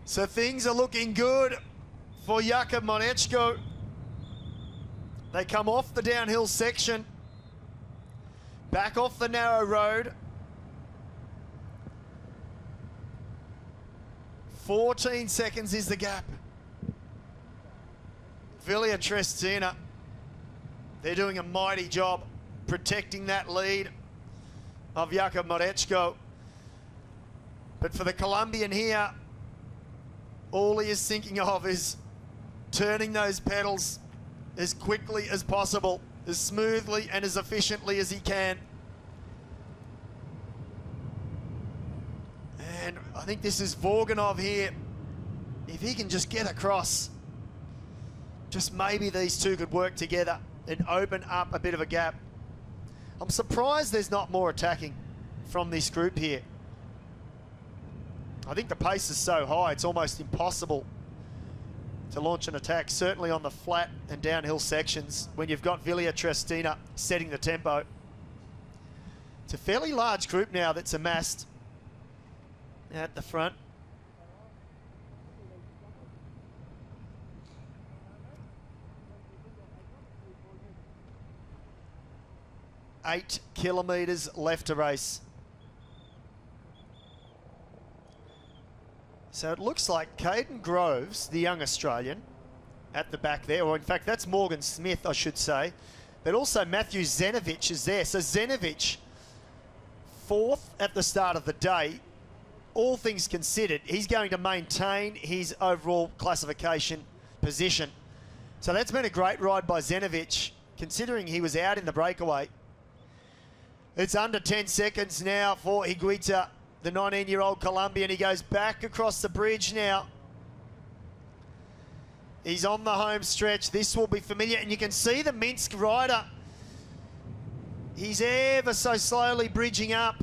So things are looking good for Jakub Morečko. They come off the downhill section, back off the narrow road. 14 seconds is the gap. Villa Trestina, they're doing a mighty job protecting that lead of Jakub Morečko. But for the Colombian here, all he is thinking of is turning those pedals as quickly as possible, as smoothly and as efficiently as he can. And I think this is Vorganov here. If he can just get across, just maybe these two could work together and open up a bit of a gap. I'm surprised there's not more attacking from this group here. I think the pace is so high, it's almost impossible to launch an attack, certainly on the flat and downhill sections when you've got Villa Trestina setting the tempo. It's a fairly large group now that's amassed at the front. Eight kilometres left to race. So it looks like Caden Groves, the young Australian, at the back there, or in fact that's Morgan Smith, I should say, but also Matthew Zenovich is there. So Zenovich, 4th at the start of the day. All things considered, he's going to maintain his overall classification position. So that's been a great ride by Zenovich, considering he was out in the breakaway. It's under 10 seconds now for Higuita, the 19-year-old Colombian. He goes back across the bridge now. He's on the home stretch. This will be familiar, and you can see the Minsk rider. He's ever so slowly bridging up.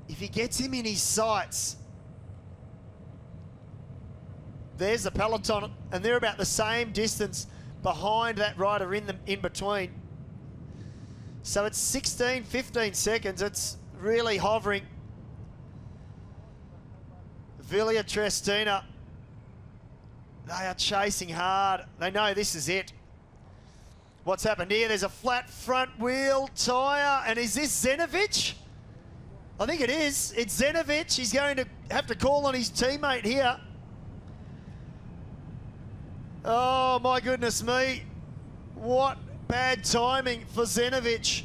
If he gets him in his sights, there's the Peloton, and they're about the same distance behind that rider in between. So it's 16, 15 seconds. It's really hovering. Villa Trestina, they are chasing hard. They know this is it. What's happened here? There's a flat front wheel tyre, and is this Zenovic? I think it is. It's Zenovic. He's going to have to call on his teammate here. Oh, my goodness me. What bad timing for Zenovic.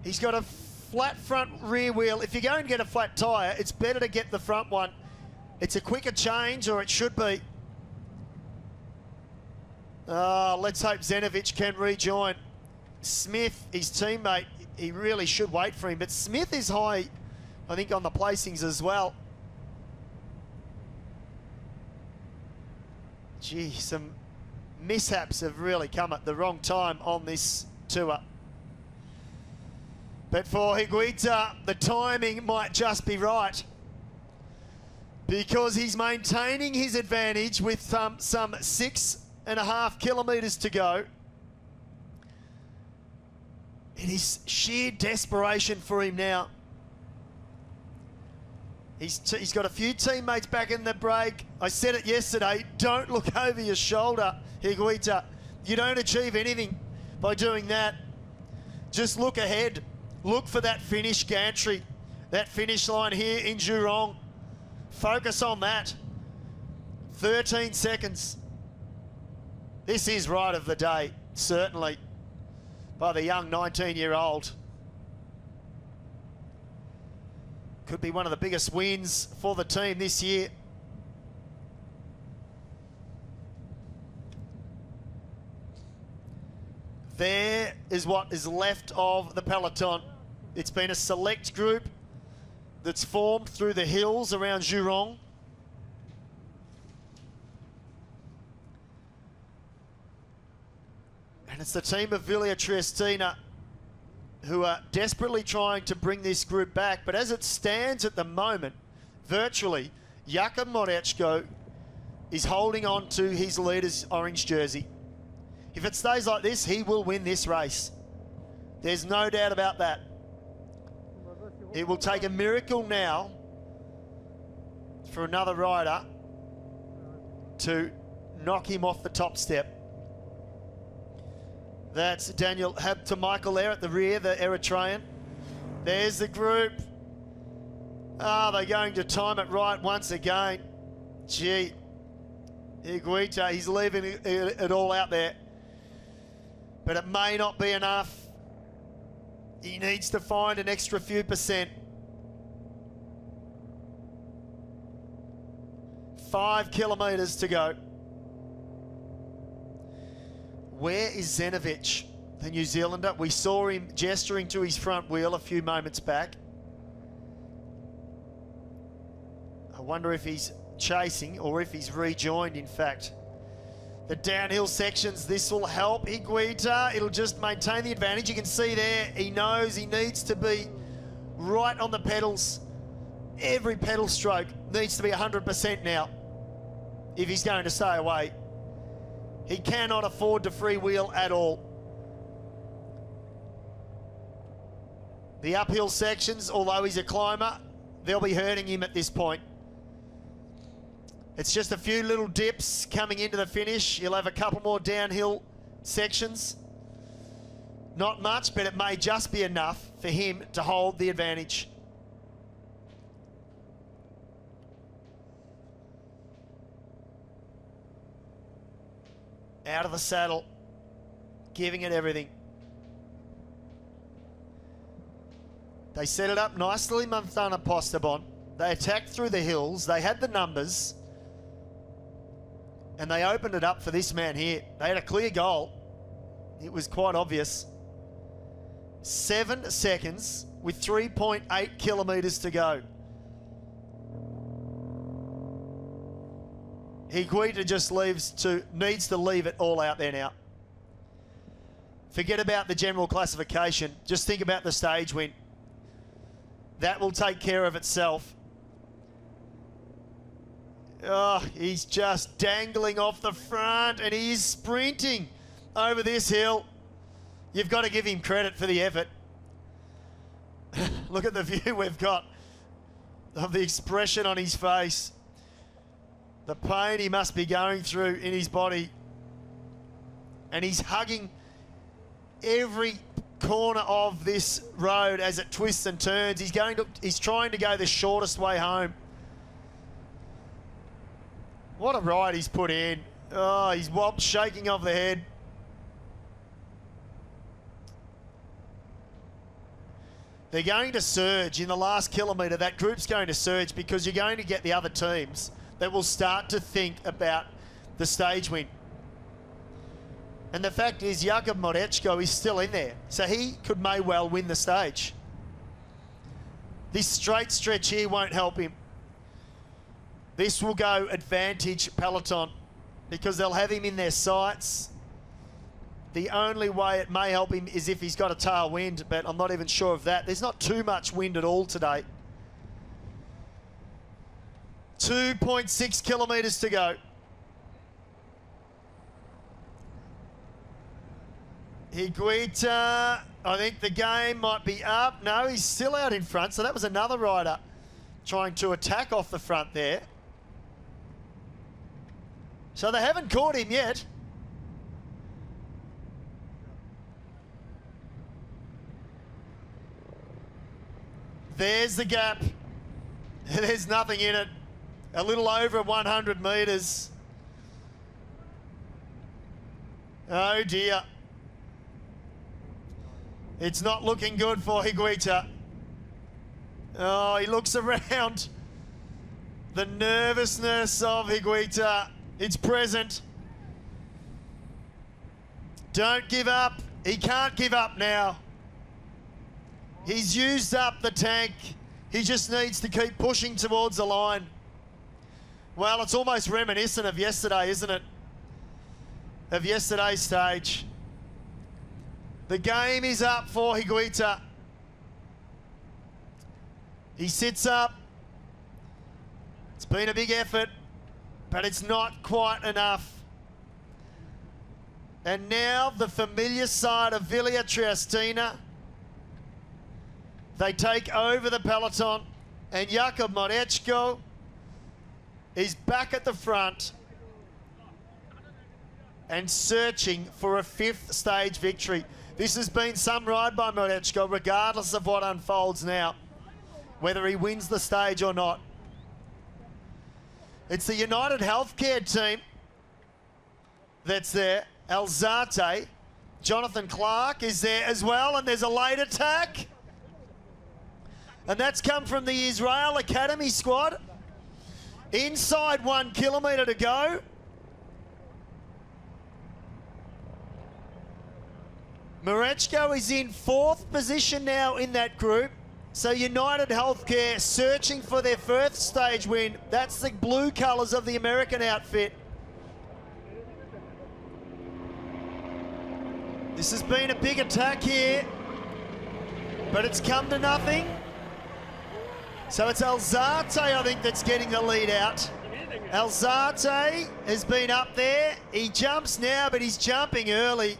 He's got a flat front rear wheel. If you're going to get a flat tyre, it's better to get the front one. It's a quicker change, or it should be. Let's hope Zenovic can rejoin. Smith, his teammate, he really should wait for him. But Smith is high, I think, on the placings as well. Gee, some mishaps have really come at the wrong time on this tour. But for Higuita, the timing might just be right, because he's maintaining his advantage with some 6.5 kilometres to go. It is sheer desperation for him now. He's got a few teammates back in the break. I said it yesterday, don't look over your shoulder, Higuita. You don't achieve anything by doing that. Just look ahead. Look for that finish gantry, that finish line here in Jerome. Focus on that. 13 seconds. This is right of the day, certainly, by the young 19-year-old. Could be one of the biggest wins for the team this year. There is what is left of the Peloton. It's been a select group that's formed through the hills around Jerome. And it's the team of Villa Triestina who are desperately trying to bring this group back. But as it stands at the moment, virtually, Jakub Morechko is holding on to his leader's orange jersey. If it stays like this, he will win this race. There's no doubt about that. It will take a miracle now for another rider to knock him off the top step. That's Daniel Michael there at the rear, the Eritrean. There's the group. Are they going to time it right once again? Gee, Higuita, he's leaving it all out there. But it may not be enough. He needs to find an extra few percent. 5 kilometres to go. Where is Zenovic, the New Zealander? We saw him gesturing to his front wheel a few moments back. I wonder if he's chasing or if he's rejoined, in fact. The downhill sections, this will help Higuita. It'll just maintain the advantage. You can see there, he knows he needs to be right on the pedals. Every pedal stroke needs to be 100% now if he's going to stay away. He cannot afford to freewheel at all. The uphill sections, although he's a climber, they'll be hurting him at this point. It's just a few little dips coming into the finish. He'll have a couple more downhill sections. Not much, but it may just be enough for him to hold the advantage. Out of the saddle, giving it everything. They set it up nicely, Manthana Postobon. They attacked through the hills. They had the numbers. And they opened it up for this man here. They had a clear goal. It was quite obvious. 7 seconds with 3.8 kilometres to go. Higuita just needs to leave it all out there now. Forget about the general classification. Just think about the stage win. That will take care of itself. Oh, he's just dangling off the front and he is sprinting over this hill. You've got to give him credit for the effort. Look at the view we've got of the expression on his face. The pain he must be going through in his body. And he's hugging every corner of this road as it twists and turns. He's trying to go the shortest way home. What a ride he's put in. Oh, he's shaking off the head. They're going to surge in the last kilometre. That group's going to surge because you're going to get the other teams that will start to think about the stage win. And the fact is, Jakub Morečko is still in there, so he may well win the stage. This straight stretch here won't help him. This will go advantage Peloton because they'll have him in their sights. The only way it may help him is if he's got a tailwind, but I'm not even sure of that. There's not too much wind at all today. 2.6 kilometres to go. Higuita, I think the game might be up. No, he's still out in front, so that was another rider trying to attack off the front there. So they haven't caught him yet. There's the gap. There's nothing in it. A little over 100 metres. Oh dear. It's not looking good for Higuita. Oh, he looks around. The nervousness of Higuita, it's present. Don't give up. He can't give up now. He's used up the tank. He just needs to keep pushing towards the line. Well, it's almost reminiscent of yesterday, isn't it? Of yesterday's stage. The game is up for Higuita. He sits up. It's been a big effort, but it's not quite enough. And now the familiar side of Villa Triestina. They take over the peloton, and Jakub Morečko is back at the front and searching for a 5th stage victory. This has been some ride by Morečko, regardless of what unfolds now, whether he wins the stage or not. It's the United Healthcare team that's there. Alzate, Jonathan Clark is there as well, and there's a late attack. And that's come from the Israel Academy squad. Inside 1 kilometre to go. Morečko is in 4th position now in that group. So United Healthcare searching for their 1st stage win. That's the blue colours of the American outfit. This has been a big attack here, but it's come to nothing. So it's Alzate, I think, that's getting the lead out. Alzate has been up there. He jumps now, but he's jumping early.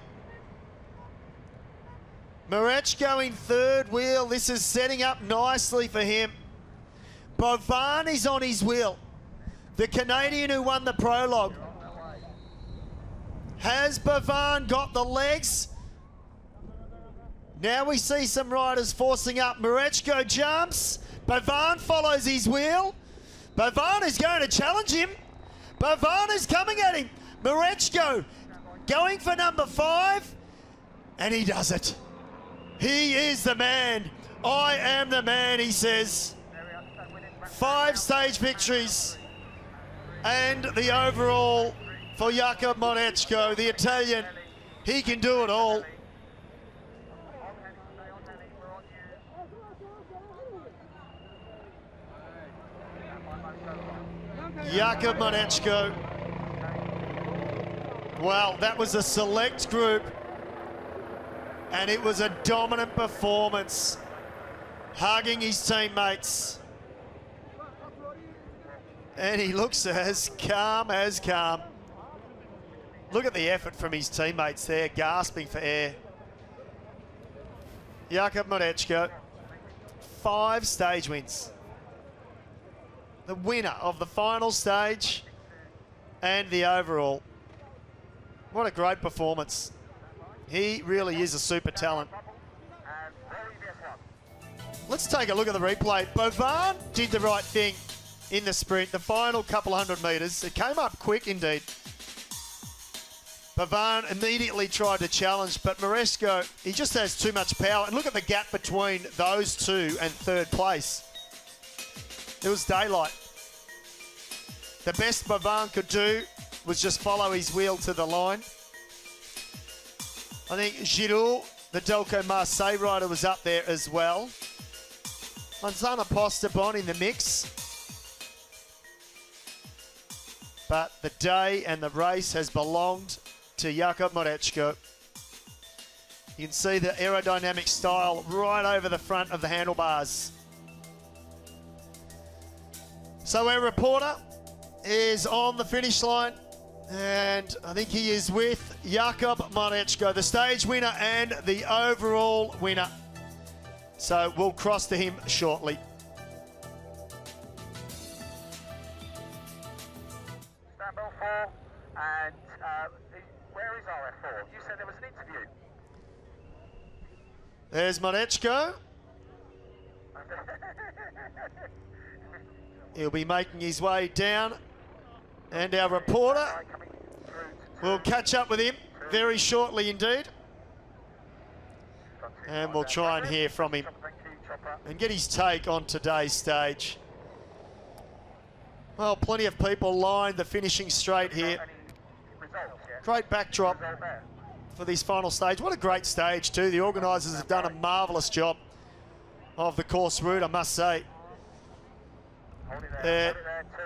Morečko in 3rd wheel. This is setting up nicely for him. Bovan is on his wheel. The Canadian who won the prologue. Has Bovan got the legs? Now we see some riders forcing up. Morečko jumps. Bovan follows his wheel. Bovan is going to challenge him. Bovan is coming at him. Morečko going for number 5. And he does it. He is the man. I am the man, he says. 5 stage victories. And the overall for Jakob Monechko, the Italian. He can do it all. Jakob Monechko. Well, that was a select group, and it was a dominant performance, hugging his teammates. And he looks as calm as calm. Look at the effort from his teammates there, gasping for air. Jakob Monechko, 5 stage wins. The winner of the final stage and the overall. What a great performance. He really is a super talent. Let's take a look at the replay. Bovan did the right thing in the sprint, the final couple 100 metres. It came up quick indeed. Bovan immediately tried to challenge, but Monechko, he just has too much power. And look at the gap between those two and third place. It was daylight. The best Bovan could do was just follow his wheel to the line. I think Jerome, the Delco Marseille rider, was up there as well. Manzana Postobon in the mix. But the day and the race has belonged to Jakob Monechko. You can see the aerodynamic style right over the front of the handlebars. So our reporter is on the finish line, and I think he is with Jakob Monechko, the stage winner and the overall winner. So we'll cross to him shortly. Stand by 4, and where is RF4? You said there was an interview. There's Monechko. He'll be making his way down, and our reporter will catch up with him very shortly indeed. And we'll try and hear from him and get his take on today's stage. Well, plenty of people lined the finishing straight here. Great backdrop for this final stage. What a great stage too. The organisers have done a marvellous job of the course route, I must say.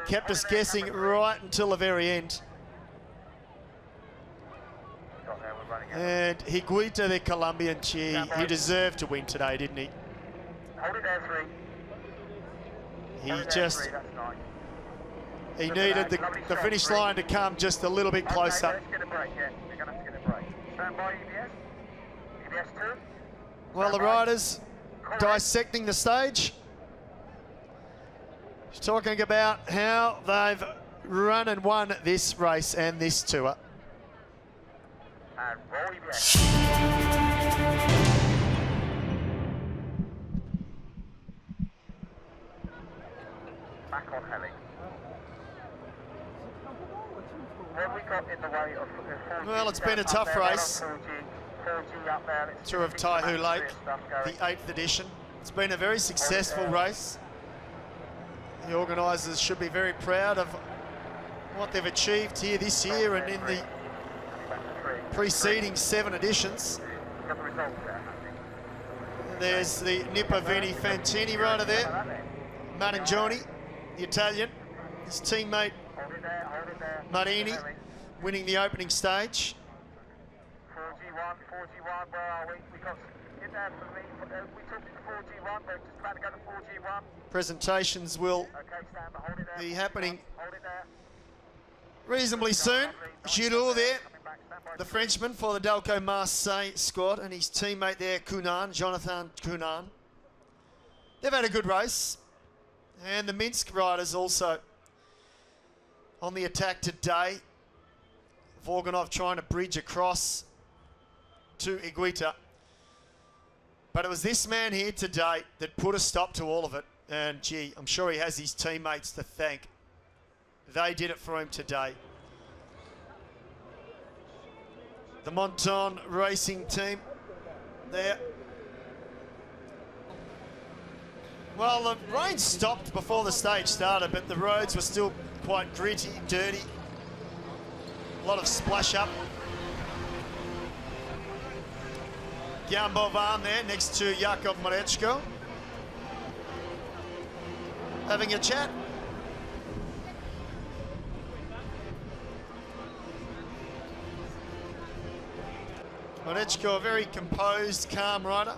Kept us guessing right until the very end. And Higuita, the Colombian, he deserved to win today, didn't he? He just, he needed the finish line to come just a little bit closer. Well, the riders dissecting the stage, talking about how they've run and won this race and this tour. Back on Heli. What we got in the way of well, it's been a tough race. Tour of Taihu Lake, the 8th edition. It's been a very successful race. The organisers should be very proud of what they've achieved here this year and in the preceding 7 editions. There's the Nippo Vini Fantini rider there, Marangioni, the Italian, his teammate Marini winning the opening stage. 4G1, where are we? We got in there for me. We took it to 4G1, we're just about to go to 4G1. Presentations will be happening reasonably soon. Giroud there, the Frenchman for the Delco Marseille squad, and his teammate there, Jonathan Cunan. They've had a good race, and the Minsk riders also on the attack today. Vorganov trying to bridge across to Higuita. But it was this man here today that put a stop to all of it. And gee, I'm sure he has his teammates to thank. They did it for him today. The Monton Racing team there. Well, the rain stopped before the stage started, but the roads were still quite gritty, dirty. lot of splash up. Jan Bovan there next to Jakub Marečko, having a chat. Marečko, a very composed, calm rider.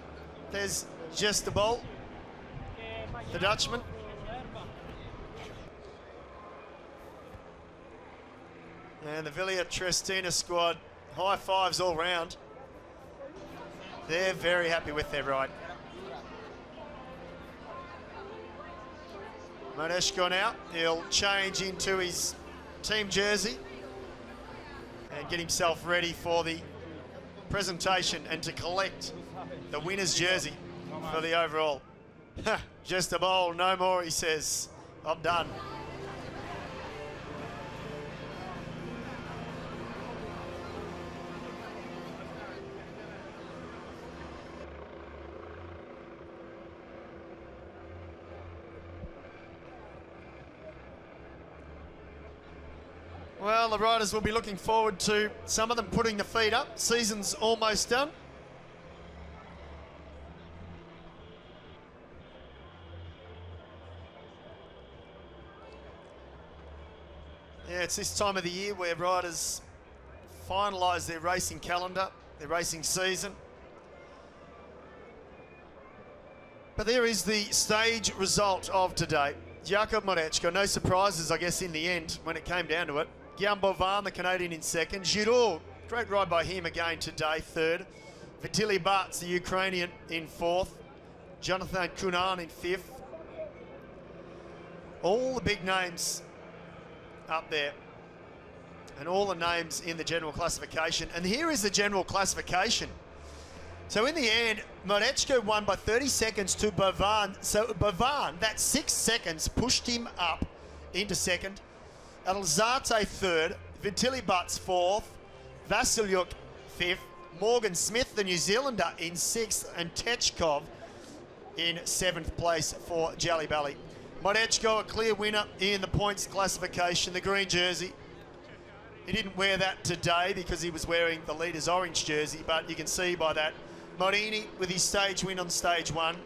There's just the ball, the Dutchman. And the Villa Trestina squad, high fives all round. They're very happy with their ride. Marečko now, he'll change into his team jersey and get himself ready for the presentation and to collect the winner's jersey for the overall. Just a bowl, no more, he says. I'm done. Well, the riders will be looking forward to some of them putting the feet up. Season's almost done. Yeah, it's this time of the year where riders finalise their racing calendar, their racing season. But there is the stage result of today. Jakub Marečko, no surprises, I guess, in the end when it came down to it. Jan Bovan, the Canadian, in second. Jerome, great ride by him again today, third. Vitaly Bats, the Ukrainian, in fourth. Jonathan Cunan in fifth. All the big names up there. And all the names in the general classification. And here is the general classification. So in the end, Marečko won by 30 seconds to Bovan. So Bovan, that 6 seconds, pushed him up into second. Alzate third, Vitaly Bats fourth, Vasilyuk fifth, Morgan Smith, the New Zealander, in sixth, and Techkov in seventh place for Jalibali. Marečko, a clear winner in the points classification, the green jersey. He didn't wear that today because he was wearing the leader's orange jersey, but you can see by that. Morini with his stage win on stage one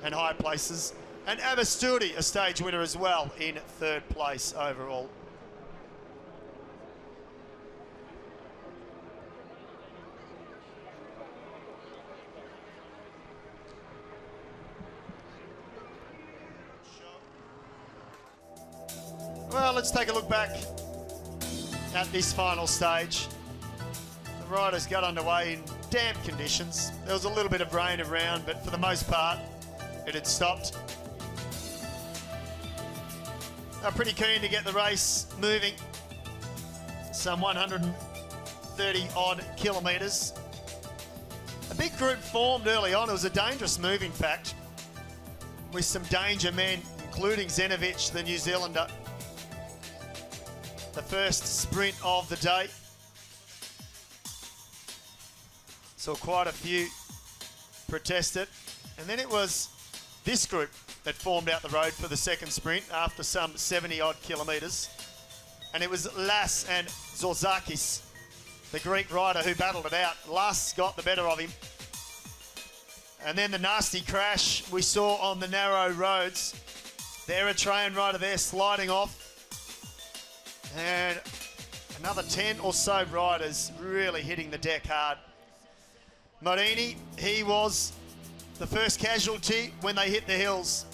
and high places. And Abasturi, a stage winner as well, in third place overall. Well, let's take a look back at this final stage. The riders got underway in damp conditions. There was a little bit of rain around, but for the most part, it had stopped. They're pretty keen to get the race moving. Some 130 odd kilometres. A big group formed early on. It was a dangerous move, in fact, with some danger men, including Zenovic, the New Zealander. The first sprint of the day. Saw quite a few protest it. And then it was this group that formed out the road for the second sprint after some 70 odd kilometres. And it was Las and Zorzakis, the Greek rider, who battled it out. Las got the better of him. And then the nasty crash we saw on the narrow roads. The Eritrean rider there sliding off. And another 10 or so riders really hitting the deck hard. Morini, he was the first casualty when they hit the hills.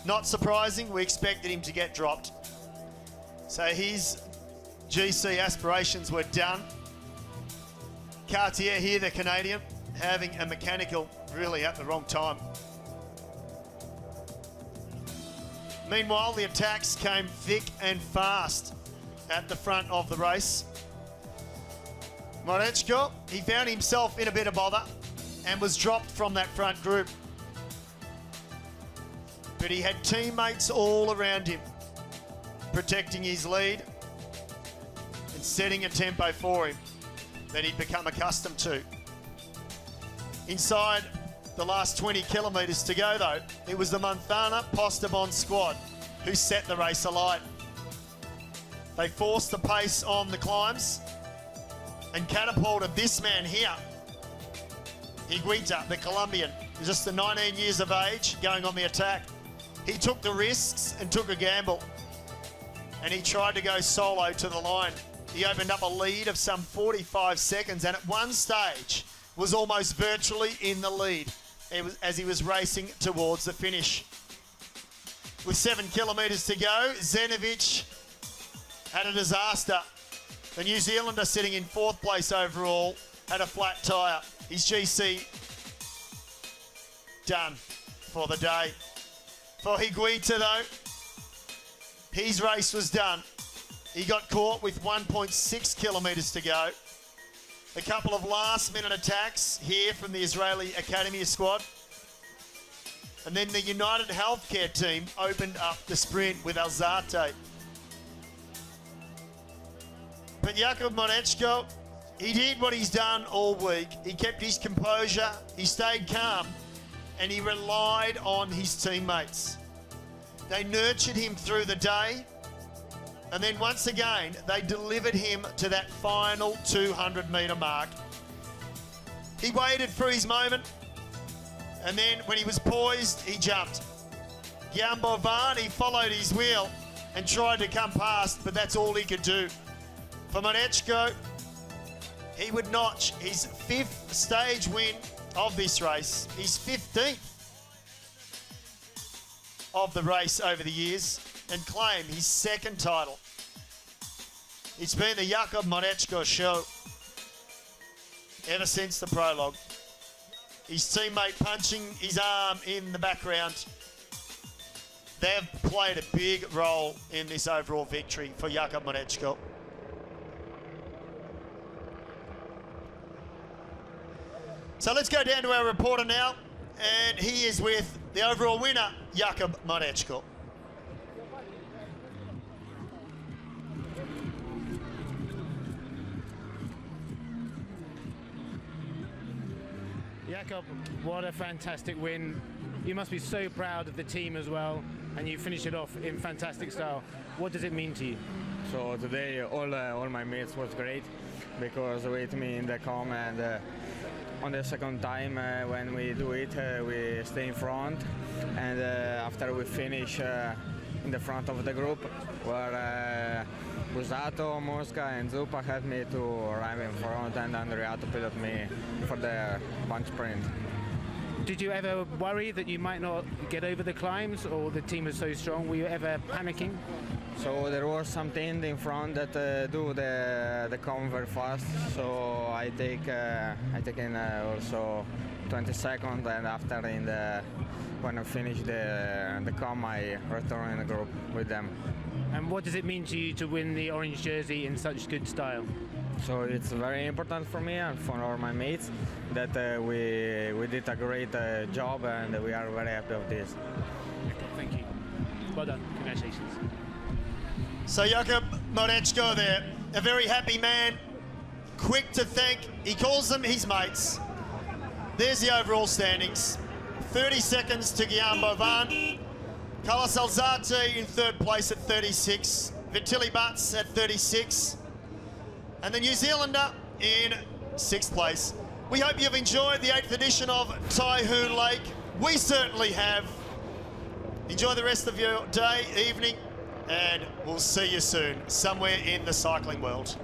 Not surprising, we expected him to get dropped. So his GC aspirations were done. Cartier here, the Canadian, having a mechanical really at the wrong time. Meanwhile, the attacks came thick and fast at the front of the race. Marečko, he found himself in a bit of bother and was dropped from that front group. But he had teammates all around him, protecting his lead and setting a tempo for him that he'd become accustomed to. Inside the last 20 kilometres to go, though, it was the Manthana Postobon squad who set the race alight. They forced the pace on the climbs and catapulted this man here, Higuita, the Colombian, just 19 years of age, going on the attack. He took the risks and took a gamble, and he tried to go solo to the line. He opened up a lead of some 45 seconds, and at one stage was almost virtually in the lead as he was racing towards the finish. With 7 kilometres to go, Zenovic had a disaster. The New Zealander, sitting in 4th place overall, had a flat tyre. His GC done for the day. For Higuita though, his race was done. He got caught with 1.6 kilometres to go. A couple of last-minute attacks here from the Israeli Academy squad. And then the United Healthcare team opened up the sprint with Alzate. But Jakub Monečko, he did what he's done all week. He kept his composure, he stayed calm, and he relied on his teammates. They nurtured him through the day, and then once again, they delivered him to that final 200-metre mark. He waited for his moment, and then when he was poised, he jumped. Guillaume Bovan, he followed his wheel and tried to come past, but that's all he could do. For Monečko, he would notch his 5th stage win of this race, his 15th of the race over the years, and claim his 2nd title. It's been the Jakub Monečko show ever since the prologue. His teammate punching his arm in the background. They've played a big role in this overall victory for Jakub Monečko. So let's go down to our reporter now, and he is with the overall winner, Jakub Monečko. Jakub, what a fantastic win. You must be so proud of the team as well, and you finish it off in fantastic style. What does it mean to you? So today all my mates was great because with me in the com, and on the second time when we do it, we stay in front, and after we finish in the front of the group, where Busato, Mosca and Zupa helped me to arrive in front, and Andrea to pilot me for the punch sprint. Did you ever worry that you might not get over the climbs, or the team was so strong? Were you ever panicking? So there was some team in front that do the com very fast, so I take in also 20 seconds, and after when I finish the com, I return in the group with them. And what does it mean to you to win the orange jersey in such good style? So it's very important for me and for all my mates that we did a great job, and we are very happy of this. Thank you. Well done. Congratulations. So Jakub Monečko there, a very happy man, quick to thank. He calls them his mates. There's the overall standings. 30 seconds to Guillaume Bovan. Carlos Alzate in 3rd place at 36. Vitaly Butts at 36. And the New Zealander in 6th place. We hope you've enjoyed the 8th edition of Taihu Lake. We certainly have. Enjoy the rest of your day, evening, and we'll see you soon, somewhere in the cycling world.